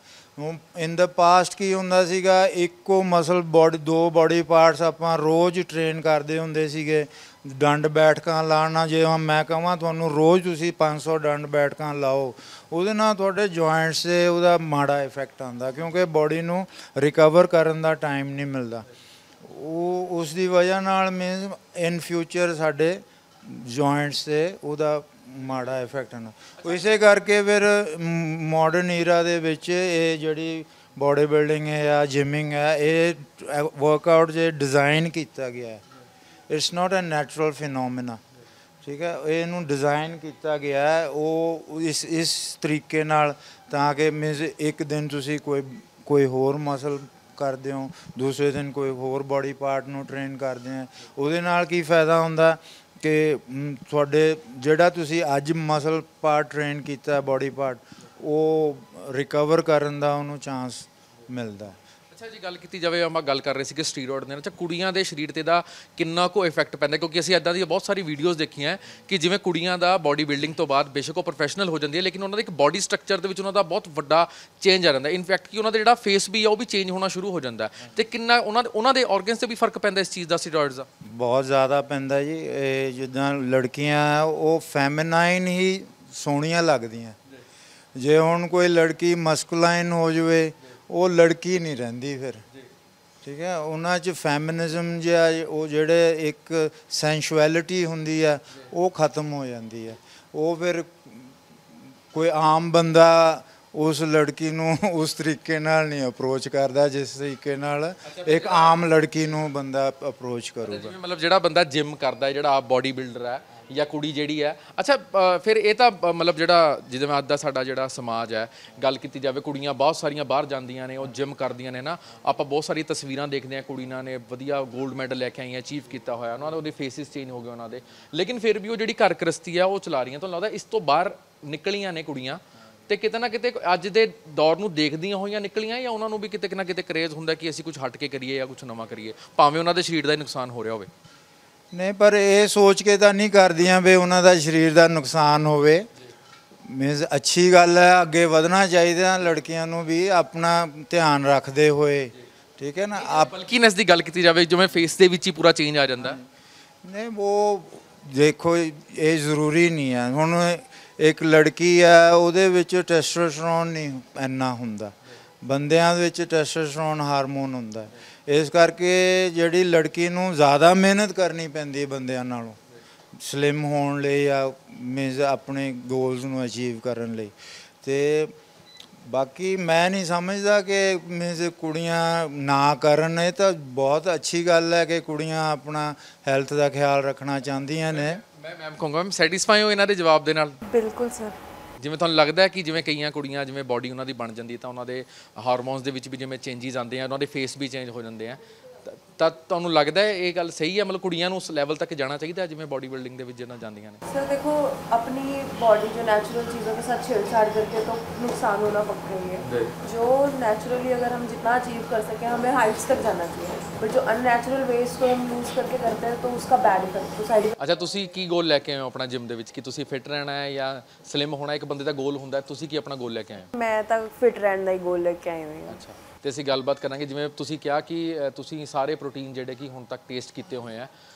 ਇਨ ਦਾ ਪਾਸਟ ਕੀ ਹੁੰਦਾ ਸੀਗਾ, ਇੱਕੋ ਮਸਲ ਦੋ ਬੋਡੀ ਪਾਰਟਸ ਆਪਾਂ ਰੋਜ਼ ਟ੍ਰੇਨ ਕਰਦੇ ਹੁੰਦੇ ਸੀਗੇ, ਡੰਡ ਬੈਠਕਾਂ ਲਾਉਣਾ। ਜੇ ਮੈਂ ਕਹਾਂ ਤੁਹਾਨੂੰ ਰੋਜ਼ ਤੁਸੀਂ 500 ਡੰਡ ਬੈਠਕਾਂ ਲਾਓ, ਉਹਦੇ ਨਾਲ ਤੁਹਾਡੇ ਜੁਆਇੰਟਸ 'ਤੇ ਉਹਦਾ ਮਾੜਾ ਇਫੈਕਟ ਆਉਂਦਾ, ਕਿਉਂਕਿ ਬੋਡੀ ਨੂੰ ਰਿਕਵਰ ਕਰਨ ਦਾ ਟਾਈਮ ਨਹੀਂ ਮਿਲਦਾ। ਉਹ ਉਸ ਦੀ ਵਜ੍ਹਾ ਨਾਲ ਮੀਨਸ ਇਨ ਫਿਊਚਰ ਸਾਡੇ ਜੁਆਇੰਟਸ 'ਤੇ ਉਹਦਾ ਮਾੜਾ ਇਫੈਕਟ ਆਉਣਾ। ਇਸੇ ਕਰਕੇ ਫਿਰ ਮਾਡਰਨ ਈਰਾ ਦੇ ਵਿੱਚ ਇਹ ਜਿਹੜੀ ਬੋਡੀ ਬਿਲਡਿੰਗ ਹੈ ਜਾਂ ਜਿਮਿੰਗ ਹੈ, ਇਹ ਵਰਕਆਊਟ ਜੇ ਡਿਜ਼ਾਈਨ ਕੀਤਾ ਗਿਆ ਹੈ ਇਟਸ ਨਾਟ ਅ ਨੈਚੁਰਲ ਫਿਨੋਮੀਨਾ। ਠੀਕ ਹੈ, ਇਹਨੂੰ ਡਿਜ਼ਾਈਨ ਕੀਤਾ ਗਿਆ ਹੈ ਉਹ ਇਸ ਤਰੀਕੇ ਨਾਲ, ਤਾਂ ਕਿ ਮੀਨਸ ਇੱਕ ਦਿਨ ਤੁਸੀਂ ਕੋਈ ਹੋਰ ਮਸਲ ਕਰਦੇ ਹੋ, ਦੂਸਰੇ ਦਿਨ ਕੋਈ ਹੋਰ ਬੋਡੀ ਪਾਰਟ ਨੂੰ ਟ੍ਰੇਨ ਕਰਦੇ ਆ। ਉਹਦੇ ਨਾਲ ਕੀ ਫਾਇਦਾ ਹੁੰਦਾ ਕਿ ਤੁਹਾਡੇ ਜਿਹੜਾ ਤੁਸੀਂ ਅੱਜ ਮਸਲ ਪਾਰਟ ਟ੍ਰੇਨ ਕੀਤਾ ਬੋਡੀ ਪਾਰਟ, ਉਹ ਰਿਕਵਰ ਕਰਨ ਦਾ ਉਹਨੂੰ ਚਾਂਸ ਮਿਲਦਾ। ਅੱਛਾ ਜੀ, ਗੱਲ ਕੀਤੀ ਜਾਵੇ, ਆਪਾਂ ਗੱਲ ਕਰ ਰਹੇ ਸੀ ਕਿ ਸਟੀਰੋਇਡ ਦੇ ਨਾਲ, ਅੱਛਾ ਕੁੜੀਆਂ ਦੇ ਸਰੀਰ ਤੇ ਦਾ ਕਿੰਨਾ ਕੁ ਇਫੈਕਟ ਪੈਂਦਾ? ਕਿਉਂਕਿ ਅਸੀਂ ਇੱਦਾਂ ਦੀਆਂ ਬਹੁਤ ਸਾਰੀ ਵੀਡੀਓਜ਼ ਦੇਖੀਆਂ ਕਿ ਜਿਵੇਂ ਕੁੜੀਆਂ ਦਾ ਬੋਡੀ ਬਿਲਡਿੰਗ ਤੋਂ ਬਾਅਦ ਬੇਸ਼ੱਕ ਉਹ ਪ੍ਰੋਫੈਸ਼ਨਲ ਹੋ ਜਾਂਦੀ ਹੈ, ਲੇਕਿਨ ਉਹਨਾਂ ਦਾ ਇੱਕ ਬੋਡੀ ਸਟਰਕਚਰ ਦੇ ਵਿੱਚ ਉਹਨਾਂ ਦਾ ਬਹੁਤ ਵੱਡਾ ਚੇਂਜ ਆ ਜਾਂਦਾ। ਇਨਫੈਕਟ ਕਿ ਉਹਨਾਂ ਦਾ ਜਿਹੜਾ ਫੇਸ ਵੀ ਆ ਉਹ ਵੀ ਚੇਂਜ ਹੋਣਾ ਸ਼ੁਰੂ ਹੋ ਜਾਂਦਾ। ਤੇ ਕਿੰਨਾ ਉਹਨਾਂ ਦੇ ਆਰਗਨਸ ਤੇ ਵੀ ਫਰਕ ਪੈਂਦਾ ਇਸ ਚੀਜ਼ ਦਾ, ਸਟੀਰੋਇਡਸ ਦਾ? ਬਹੁਤ ਜ਼ਿਆਦਾ ਪੈਂਦਾ ਜੀ। ਇਹ ਜਿੱਦਾਂ ਲੜਕੀਆਂ ਉਹ ਫੈਮਿਨਾਈਨ ਹੀ ਸੋਹਣੀਆਂ ਲੱਗਦੀਆਂ। ਜੇ ਹੁਣ ਕੋਈ ਲੜਕੀ ਮਸਕੂਲਾਈਨ ਹੋ ਜਾਵੇ, ਉਹ ਲੜਕੀ ਨਹੀਂ ਰਹਿੰਦੀ ਫਿਰ। ਠੀਕ ਹੈ, ਉਹਨਾਂ 'ਚ ਫੈਮਿਨਿਜ਼ਮ ਜਿਹਾ, ਉਹ ਜਿਹੜੇ ਇੱਕ ਸੈਂਸ਼ੁਅਲਿਟੀ ਹੁੰਦੀ ਆ, ਉਹ ਖਤਮ ਹੋ ਜਾਂਦੀ ਹੈ। ਉਹ ਫਿਰ ਕੋਈ ਆਮ ਬੰਦਾ ਉਸ ਲੜਕੀ ਨੂੰ ਉਸ ਤਰੀਕੇ ਨਾਲ ਨਹੀਂ ਅਪਰੋਚ ਕਰਦਾ ਜਿਸ ਤਰੀਕੇ ਨਾਲ ਇੱਕ ਆਮ ਲੜਕੀ ਨੂੰ ਬੰਦਾ ਅਪਰੋਚ ਕਰੂਗਾ। ਜਿਵੇਂ ਮਤਲਬ ਜਿਹੜਾ ਬੰਦਾ ਜਿਮ ਕਰਦਾ, ਜਿਹੜਾ ਆਪ ਬੋਡੀ ਬਿਲਡਰ ਹੈ ਜਾਂ ਕੁੜੀ ਜਿਹੜੀ ਹੈ, ਅੱਛਾ ਫਿਰ ਇਹ ਤਾਂ ਮਤਲਬ ਜਿਹੜਾ ਜਿਵੇਂ ਅੱਜ ਦਾ ਸਾਡਾ ਜਿਹੜਾ ਸਮਾਜ ਹੈ, ਗੱਲ ਕੀਤੀ ਜਾਵੇ ਕੁੜੀਆਂ ਬਹੁਤ ਸਾਰੀਆਂ ਬਾਹਰ ਜਾਂਦੀਆਂ ਨੇ, ਉਹ ਜਿਮ ਕਰਦੀਆਂ ਨੇ ਨਾ, ਆਪਾਂ ਬਹੁਤ ਸਾਰੀ ਤਸਵੀਰਾਂ ਦੇਖਦੇ ਹਾਂ, ਕੁੜੀਆਂ ਨੇ ਵਧੀਆ 골ਡ ਮੈਡਲ ਲੈ ਕੇ ਆਈਆਂ, ਅਚੀਵ ਕੀਤਾ ਹੋਇਆ, ਉਹਨਾਂ ਦੇ ਉਹਦੇ ਫੇਸਿਸ ਚੇਂਜ ਹੋ ਗਏ ਉਹਨਾਂ ਦੇ, ਲੇਕਿਨ ਫਿਰ ਵੀ ਉਹ ਜਿਹੜੀ ਘਰ ਗ੍ਰਸਤੀ ਆ ਉਹ ਚਲਾ ਰਹੀਆਂ। ਤੁਹਾਨੂੰ ਲੱਗਦਾ ਇਸ ਤੋਂ ਬਾਹਰ ਨਿਕਲੀਆਂ ਨੇ ਕੁੜੀਆਂ ਤੇ ਕਿਤੇ ਨਾ ਕਿਤੇ ਅੱਜ ਦੇ ਦੌਰ ਨੂੰ ਦੇਖਦੀਆਂ ਹੋਈਆਂ ਨਿਕਲੀਆਂ, ਜਾਂ ਉਹਨਾਂ ਨੂੰ ਵੀ ਕਿਤੇ ਨਾ ਕਿਤੇ ਕਰੇਜ਼ ਹੁੰਦਾ ਕਿ ਅਸੀਂ ਕੁਝ ਹਟ ਕੇ ਕਰੀਏ ਜਾਂ ਕੁਝ ਨਵਾਂ ਕਰੀਏ, ਭਾਵੇਂ ਉਹਨਾਂ ਦੇ ਸਰੀਰ ਦਾ ਹੀ ਨੁਕਸਾਨ ਹੋ ਰਿਹਾ ਹੋਵੇ? ਨਹੀਂ, ਪਰ ਇਹ ਸੋਚ ਕੇ ਤਾਂ ਨਹੀਂ ਕਰਦੀਆਂ ਵੀ ਉਹਨਾਂ ਦਾ ਸਰੀਰ ਦਾ ਨੁਕਸਾਨ ਹੋਵੇ। ਮੀਨਸ ਅੱਛੀ ਗੱਲ ਹੈ, ਅੱਗੇ ਵਧਣਾ ਚਾਹੀਦਾ ਲੜਕੀਆਂ ਨੂੰ ਵੀ, ਆਪਣਾ ਧਿਆਨ ਰੱਖਦੇ ਹੋਏ। ਠੀਕ ਹੈ ਨਾ। ਬਲਕੀਨੈਸ ਦੀ ਗੱਲ ਕੀਤੀ ਜਾਵੇ, ਜਿਵੇਂ ਫੇਸ ਦੇ ਵਿੱਚ ਹੀ ਪੂਰਾ ਚੇਂਜ ਆ ਜਾਂਦਾ। ਨਹੀਂ, ਉਹ ਦੇਖੋ ਇਹ ਜ਼ਰੂਰੀ ਨਹੀਂ ਹੈ। ਹੁਣ ਇੱਕ ਲੜਕੀ ਹੈ, ਉਹਦੇ ਵਿੱਚ ਟੈਸਟੋਸਟੈਰੋਨ ਨਹੀਂ ਇੰਨਾ ਹੁੰਦਾ, ਬੰਦਿਆਂ ਦੇ ਵਿੱਚ ਟੈਸਟੋਸਟੈਰੋਨ ਹਾਰਮੋਨ ਹੁੰਦਾ। ਇਸ ਕਰਕੇ ਜਿਹੜੀ ਲੜਕੀ ਨੂੰ ਜ਼ਿਆਦਾ ਮਿਹਨਤ ਕਰਨੀ ਪੈਂਦੀ ਹੈ ਬੰਦਿਆਂ ਨਾਲੋਂ, ਸਲਿਮ ਹੋਣ ਲਈ ਜਾਂ ਮੀਨਸ ਆਪਣੇ ਗੋਲਸ ਨੂੰ ਅਚੀਵ ਕਰਨ ਲਈ। ਅਤੇ ਬਾਕੀ ਮੈਂ ਨਹੀਂ ਸਮਝਦਾ ਕਿ ਮੀਨਸ ਕੁੜੀਆਂ ਨਾ ਕਰਨ। ਇਹ ਤਾਂ ਬਹੁਤ ਅੱਛੀ ਗੱਲ ਹੈ ਕਿ ਕੁੜੀਆਂ ਆਪਣਾ ਹੈਲਥ ਦਾ ਖਿਆਲ ਰੱਖਣਾ ਚਾਹੁੰਦੀਆਂ ਨੇ। ਮੈਂ ਕਹੂੰਗਾ ਮੈਮ ਸੈਟੀਸਫਾਈ ਹੋ ਇਹਨਾਂ ਦੇ ਜਵਾਬ ਦੇ ਨਾਲ? ਬਿਲਕੁਲ ਸਰ। ਜਿਵੇਂ ਤੁਹਾਨੂੰ ਲੱਗਦਾ ਹੈ ਕਿ ਜਿਵੇਂ ਕਈਆਂ ਕੁੜੀਆਂ ਜਿਵੇਂ ਬੋਡੀ ਉਹਨਾਂ ਦੀ ਬਣ ਜਾਂਦੀ ਤਾਂ ਉਹਨਾਂ ਦੇ ਹਾਰਮੋਨਸ ਦੇ ਵਿੱਚ ਵੀ ਜਿਵੇਂ ਚੇਂਜਸ ਆਉਂਦੇ ਆ, ਉਹਨਾਂ ਦੇ ਫੇਸ ਵੀ ਚੇਂਜ ਹੋ ਜਾਂਦੇ ਆ, ਤਾਂ ਤੁਹਾਨੂੰ ਲੱਗਦਾ ਹੈ ਇਹ ਗੱਲ ਸਹੀ ਹੈ? ਮਤਲਬ ਕੁੜੀਆਂ ਨੂੰ ਉਸ ਲੈਵਲ ਤੱਕ ਜਾਣਾ ਚਾਹੀਦਾ ਜਿਵੇਂ ਬॉडी बिल्डिंग ਦੇ ਵਿੱਚ ਜਿੰਨਾ ਜਾਂਦੀਆਂ ਨੇ? सर देखो, अपनी बॉडी जो नेचुरल चीज़ों के साथ छेड़छाड़ करके तो नुकसान होना पक्का ही है। जो नेचुरली अगर हम जितना अचीव कर सकें, हमें हाइट्स तक जाना चाहिए, बट जो अननेचुरल वेज को हम यूज़ करके करते हैं तो उसका बैड इफेक्ट तो साइड। ਅੱਛਾ, ਤੁਸੀਂ ਕੀ ਗੋਲ ਲੈ ਕੇ ਆਏ ਹੋ ਆਪਣਾ ਜਿਮ ਦੇ ਵਿੱਚ? ਕਿ ਤੁਸੀਂ ਫਿਟ ਰਹਿਣਾ ਹੈ ਜਾਂ ਸਲਿਮ ਹੋਣਾ? ਇੱਕ ਬੰਦੇ ਦਾ ਗੋਲ ਹੁੰਦਾ, ਤੁਸੀਂ ਕੀ ਆਪਣਾ ਗੋਲ ਲੈ ਕੇ ਆਏ ਹੋ? मैं तो फिट रहने का ही गोल लेके आई हुई हूँ। ਅੱਛਾ, ਤੇ ਅਸੀਂ ਗੱਲਬਾਤ ਕਰਾਂਗੇ। ਜਿਵੇਂ ਤੁਸੀਂ ਕਿਹਾ ਕਿ ਤੁਸੀਂ ਸਾਰੇ ਪ੍ਰੋਟੀਨ ਜਿਹੜੇ ਕਿ ਹੁਣ ਤੱਕ ਟੇਸਟ ਕੀਤੇ ਹੋਏ ਆ,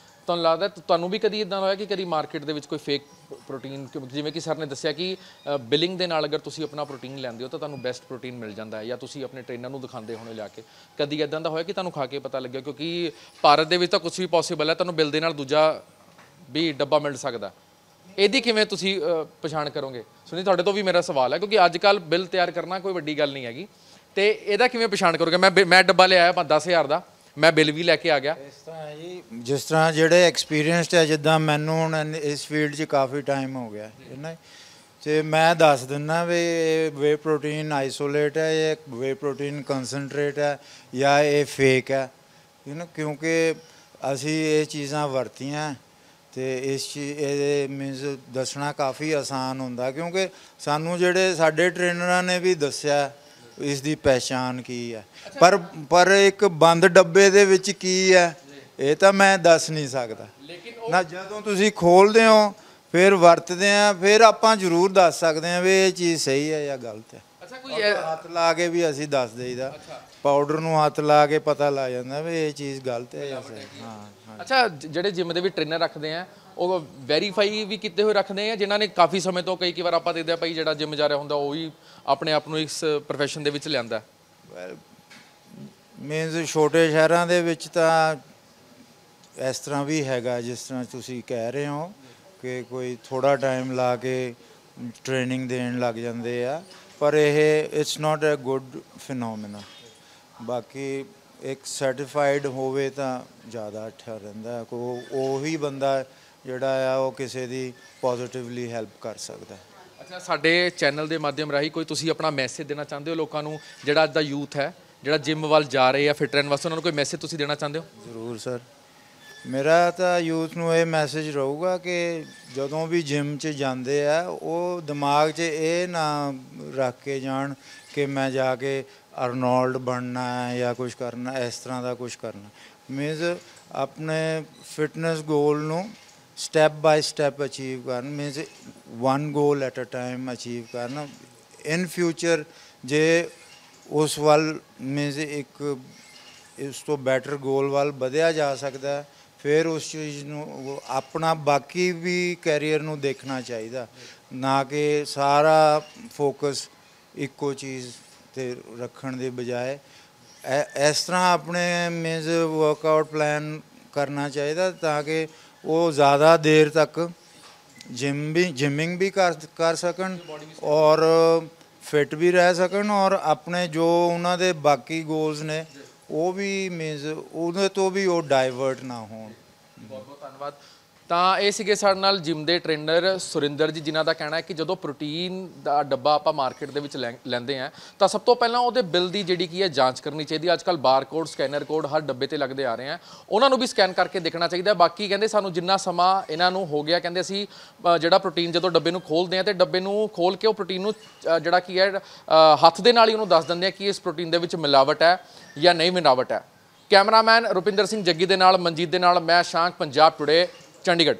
ਤੁਹਾਨੂੰ ਲੱਗਦਾ ਤੁਹਾਨੂੰ ਵੀ ਕਦੀ ਇਦਾਂ ਹੋਇਆ ਕਿ ਕਦੀ ਮਾਰਕੀਟ ਦੇ ਵਿੱਚ ਕੋਈ ਫੇਕ ਪ੍ਰੋਟੀਨ, ਜਿਵੇਂ ਕਿ ਸਰ ਨੇ ਦੱਸਿਆ ਕਿ ਬਿਲਿੰਗ ਦੇ ਨਾਲ ਅਗਰ ਤੁਸੀਂ ਆਪਣਾ ਪ੍ਰੋਟੀਨ ਲੈਂਦੇ ਹੋ ਤਾਂ ਤੁਹਾਨੂੰ ਬੈਸਟ ਪ੍ਰੋਟੀਨ ਮਿਲ ਜਾਂਦਾ ਹੈ, ਜਾਂ ਤੁਸੀਂ ਆਪਣੇ ਟ੍ਰੇਨਰ ਨੂੰ ਦਿਖਾਉਂਦੇ ਹੋਣੇ ਲਿਆ ਕੇ, ਕਦੀ ਇਦਾਂ ਦਾ ਹੋਇਆ ਕਿ ਤੁਹਾਨੂੰ ਖਾ ਕੇ ਪਤਾ ਲੱਗਿਆ? ਕਿਉਂਕਿ ਭਾਰਤ ਦੇ ਵਿੱਚ ਤਾਂ ਕੁਝ ਵੀ ਪੋਸੀਬਲ ਹੈ, ਤੁਹਾਨੂੰ ਬਿਲ ਦੇ ਨਾਲ ਦੂਜਾ ਵੀ ਡੱਬਾ ਮਿਲ ਸਕਦਾ, ਇਹਦੀ ਕਿਵੇਂ ਤੁਸੀਂ ਪਛਾਣ ਕਰੋਗੇ? ਸੁਣੀ, ਤੁਹਾਡੇ ਤੋਂ ਵੀ ਮੇਰਾ ਸਵਾਲ ਹੈ, ਕਿਉਂਕਿ ਅੱਜ ਕੱਲ੍ਹ ਬਿੱਲ ਤਿਆਰ ਕਰਨਾ ਕੋਈ ਵੱਡੀ ਗੱਲ ਨਹੀਂ ਹੈਗੀ, ਤੇ ਇਹਦਾ ਕਿਵੇਂ ਪਛਾਣ ਕਰੋਗੇ? ਮੈਂ ਡੱਬਾ ਲਿਆਇਆ 10,000 ਦਾ, ਮੈਂ ਬਿੱਲ ਵੀ ਲੈ ਕੇ ਆ ਗਿਆ। ਇਸ ਤਰ੍ਹਾਂ ਹੈ ਜੀ, ਜਿਸ ਤਰ੍ਹਾਂ ਜਿਹੜੇ ਐਕਸਪੀਰੀਅੰਸਡ ਹੈ, ਜਿੱਦਾਂ ਮੈਨੂੰ ਹੁਣ ਇਸ ਫੀਲਡ 'ਚ ਕਾਫੀ ਟਾਈਮ ਹੋ ਗਿਆ ਹੈ ਨਾ, ਅਤੇ ਮੈਂ ਦੱਸ ਦਿੰਦਾ ਵੀ ਇਹ ਵੇ ਪ੍ਰੋਟੀਨ ਆਈਸੋਲੇਟ ਹੈ, ਇਹ ਵੇ ਪ੍ਰੋਟੀਨ ਕੰਸਨਟਰੇਟ ਹੈ, ਜਾਂ ਇਹ ਫੇਕ ਹੈ। ਕਿਉਂਕਿ ਅਸੀਂ ਇਹ ਚੀਜ਼ਾਂ ਵਰਤੀਆਂ, ਅਤੇ ਇਹਦੇ ਮੀਨਸ ਦੱਸਣਾ ਕਾਫੀ ਆਸਾਨ ਹੁੰਦਾ, ਕਿਉਂਕਿ ਸਾਨੂੰ ਜਿਹੜੇ ਸਾਡੇ ਟ੍ਰੇਨਰਾਂ ਨੇ ਵੀ ਦੱਸਿਆ ਇਸ ਦੀ ਪਹਿਚਾਣ ਕੀ ਹੈ। ਪਰ ਇੱਕ ਬੰਦ ਡੱਬੇ ਦੇ ਵਿੱਚ ਕੀ ਹੈ ਇਹ ਤਾਂ ਮੈਂ ਦੱਸ ਨਹੀਂ ਸਕਦਾ ਨਾ। ਜਦੋਂ ਤੁਸੀਂ ਖੋਲ੍ਹਦੇ ਹੋ ਫਿਰ ਵਰਤਦੇ ਆ, ਫਿਰ ਆਪਾਂ ਜ਼ਰੂਰ ਦੱਸ ਸਕਦੇ ਹਾਂ ਵੀ ਇਹ ਚੀਜ਼ ਸਹੀ ਹੈ ਜਾਂ ਗਲਤ ਹੈ। ਅੱਛਾ, ਕੋਈ ਹੱਥ ਲਾ ਕੇ ਵੀ ਅਸੀਂ ਦੱਸ ਦੇਈਦਾ, ਪਾਊਡਰ ਨੂੰ ਹੱਥ ਲਾ ਕੇ ਪਤਾ ਲੱਗ ਜਾਂਦਾ ਵੀ ਇਹ ਚੀਜ਼ ਗਲਤ ਹੈ ਜਾਂ ਸਹੀ। ਹਾਂ। ਅੱਛਾ, ਜਿਹੜੇ ਜਿਮ ਦੇ ਵੀ ਟ੍ਰੇਨਰ ਰੱਖਦੇ ਆ ਉਹ ਵੈਰੀਫਾਈ ਵੀ ਕੀਤੇ ਹੋਏ ਰੱਖਦੇ ਆ, ਜਿਨ੍ਹਾਂ ਨੇ ਕਾਫੀ ਸਮੇਂ ਤੋਂ, ਕਈ ਵਾਰ ਆਪਾਂ ਦੇਖਦੇ ਆ ਭਾਈ ਜਿਹੜਾ ਜਿਮ ਜਾ ਰਿਹਾ ਹੁੰਦਾ ਉਹ ਵੀ ਆਪਣੇ ਆਪ ਨੂੰ ਇਸ ਪ੍ਰੋਫੈਸ਼ਨ ਦੇ ਵਿੱਚ ਲਿਆਂਦਾ? ਮੀਨਸ ਛੋਟੇ ਸ਼ਹਿਰਾਂ ਦੇ ਵਿੱਚ ਤਾਂ ਇਸ ਤਰ੍ਹਾਂ ਵੀ ਹੈਗਾ ਜਿਸ ਤਰ੍ਹਾਂ ਤੁਸੀਂ ਕਹਿ ਰਹੇ ਹੋ ਕਿ ਕੋਈ ਥੋੜ੍ਹਾ ਟਾਈਮ ਲਾ ਕੇ ਟ੍ਰੇਨਿੰਗ ਦੇਣ ਲੱਗ ਜਾਂਦੇ ਆ, ਪਰ ਇਹ ਇਟਸ ਨਾਟ ਅ ਗੁੱਡ ਫਿਨੋਮੀਨਾ। ਬਾਕੀ ਇੱਕ ਸਰਟੀਫਾਈਡ ਹੋਵੇ ਤਾਂ ਜ਼ਿਆਦਾ ਅੱਛਾ ਰਹਿੰਦਾ। ਉਹੀ ਬੰਦਾ ਜਿਹੜਾ ਆ ਉਹ ਕਿਸੇ ਦੀ ਪੋਜ਼ਿਟਿਵਲੀ ਹੈਲਪ ਕਰ ਸਕਦਾ। ਅੱਛਾ, ਸਾਡੇ ਚੈਨਲ ਦੇ ਮਾਧਿਅਮ ਰਾਹੀਂ ਕੋਈ ਤੁਸੀਂ ਆਪਣਾ ਮੈਸੇਜ ਦੇਣਾ ਚਾਹੁੰਦੇ ਹੋ ਲੋਕਾਂ ਨੂੰ, ਜਿਹੜਾ ਅੱਜ ਦਾ ਯੂਥ ਹੈ ਜਿਹੜਾ ਜਿਮ ਵੱਲ ਜਾ ਰਹੇ ਆ ਫਿਟ ਰਹਿਣ ਵਾਸਤੇ, ਉਹਨਾਂ ਨੂੰ ਕੋਈ ਮੈਸੇਜ ਤੁਸੀਂ ਦੇਣਾ ਚਾਹੁੰਦੇ ਹੋ? ਜ਼ਰੂਰ ਸਰ, ਮੇਰਾ ਤਾਂ ਯੂਥ ਨੂੰ ਇਹ ਮੈਸੇਜ ਰਹੂਗਾ ਕਿ ਜਦੋਂ ਵੀ ਜਿਮ 'ਚ ਜਾਂਦੇ ਆ ਉਹ ਦਿਮਾਗ 'ਚ ਇਹ ਨਾ ਰੱਖ ਕੇ ਜਾਣ ਕਿ ਮੈਂ ਜਾ ਕੇ ਅਰਨੋਲਡ ਬਣਨਾ ਹੈ ਜਾਂ ਕੁਝ ਕਰਨਾ, ਇਸ ਤਰ੍ਹਾਂ ਦਾ ਕੁਝ ਕਰਨਾ। ਮੀਨਸ ਆਪਣੇ ਫਿਟਨੈਸ ਗੋਲ ਨੂੰ ਸਟੈਪ ਬਾਈ ਸਟੈਪ ਅਚੀਵ ਕਰਨ, means one goal at a time achieve ਕਰਨ। ਇਨ ਫਿਊਚਰ ਜੇ ਉਸ ਵੱਲ ਮੀਨਸ ਇੱਕ ਇਸ ਤੋਂ ਬੈਟਰ ਗੋਲ ਵੱਲ ਵਧਿਆ ਜਾ ਸਕਦਾ, ਫਿਰ ਉਸ ਚੀਜ਼ ਨੂੰ ਆਪਣਾ ਬਾਕੀ ਵੀ ਕੈਰੀਅਰ ਨੂੰ ਦੇਖਣਾ ਚਾਹੀਦਾ, ਨਾ ਕਿ ਸਾਰਾ ਫੋਕਸ ਇੱਕੋ ਚੀਜ਼ 'ਤੇ ਰੱਖਣ ਦੇ ਬਜਾਏ ਇਸ ਤਰ੍ਹਾਂ ਆਪਣੇ ਮੀਨਸ ਵਰਕਆਊਟ ਪਲਾਨ ਕਰਨਾ ਚਾਹੀਦਾ ਤਾਂ ਕਿ ਉਹ ਜ਼ਿਆਦਾ ਦੇਰ ਤੱਕ ਜਿਮਿੰਗ ਵੀ ਕਰ ਸਕਣ ਔਰ ਫਿਟ ਵੀ ਰਹਿ ਸਕਣ, ਔਰ ਆਪਣੇ ਜੋ ਉਹਨਾਂ ਦੇ ਬਾਕੀ ਗੋਲਸ ਨੇ ਉਹ ਵੀ ਮੀਨਸ ਉਹਦੇ ਤੋਂ ਵੀ ਉਹ ਡਾਇਵਰਟ ਨਾ ਹੋਣ। ਬਹੁਤ ਬਹੁਤ ਧੰਨਵਾਦ। ਤਾਂ ਇਹ ਸੀਗੇ ਸਾਡੇ ਨਾਲ ਜਿਮ ਦੇ ਟ੍ਰੇਨਰ ਸੁਰਿੰਦਰ ਜੀ, ਜਿਨ੍ਹਾਂ ਦਾ ਕਹਿਣਾ ਹੈ ਕਿ ਜਦੋਂ ਪ੍ਰੋਟੀਨ ਦਾ ਡੱਬਾ ਆਪਾਂ ਮਾਰਕੀਟ ਦੇ ਵਿੱਚ ਲੈਂਦੇ ਆ ਤਾਂ ਸਭ ਤੋਂ ਪਹਿਲਾਂ ਉਹਦੇ ਬਿੱਲ ਦੀ ਜਿਹੜੀ ਕੀ ਹੈ ਜਾਂਚ ਕਰਨੀ ਚਾਹੀਦੀ। ਅੱਜ ਕੱਲ੍ਹ ਬਾਰਕੋਡ, ਸਕੈਨਰ ਕੋਡ ਹਰ ਡੱਬੇ ਤੇ ਲੱਗਦੇ ਆ ਰਹੇ ਆ, ਉਹਨਾਂ ਨੂੰ ਵੀ ਸਕੈਨ ਕਰਕੇ ਦੇਖਣਾ ਚਾਹੀਦਾ। ਬਾਕੀ ਕਹਿੰਦੇ ਸਾਨੂੰ ਜਿੰਨਾ ਸਮਾਂ ਇਹਨਾਂ ਨੂੰ ਹੋ ਗਿਆ, ਕਹਿੰਦੇ ਅਸੀਂ ਜਿਹੜਾ ਪ੍ਰੋਟੀਨ ਜਦੋਂ ਡੱਬੇ ਨੂੰ ਖੋਲ੍ਹਦੇ ਆ ਤੇ ਡੱਬੇ ਨੂੰ ਖੋਲ੍ਹ ਕੇ ਉਹ ਪ੍ਰੋਟੀਨ ਨੂੰ ਜਿਹੜਾ ਕੀ ਹੈ ਹੱਥ ਦੇ ਨਾਲ ਹੀ ਉਹਨੂੰ ਦੱਸ ਦਿੰਦੇ ਆ ਕਿ ਇਸ ਪ੍ਰੋਟੀਨ ਦੇ ਵਿੱਚ ਮਿਲਾਵਟ ਹੈ ਜਾਂ ਨਹੀਂ ਮਿਲਾਵਟ ਹੈ। ਕੈਮਰਾਮੈਨ ਰੁਪਿੰਦਰ ਸਿੰਘ ਜੱਗੀ ਦੇ ਨਾਲ, ਮਨਜੀਤ ਦੇ ਨਾਲ, ਮੈਂ ਸ਼ਾਂਕ, ਪੰਜਾਬ ਟੁਡੇ, ਚੰਡੀਗੜ੍ਹ।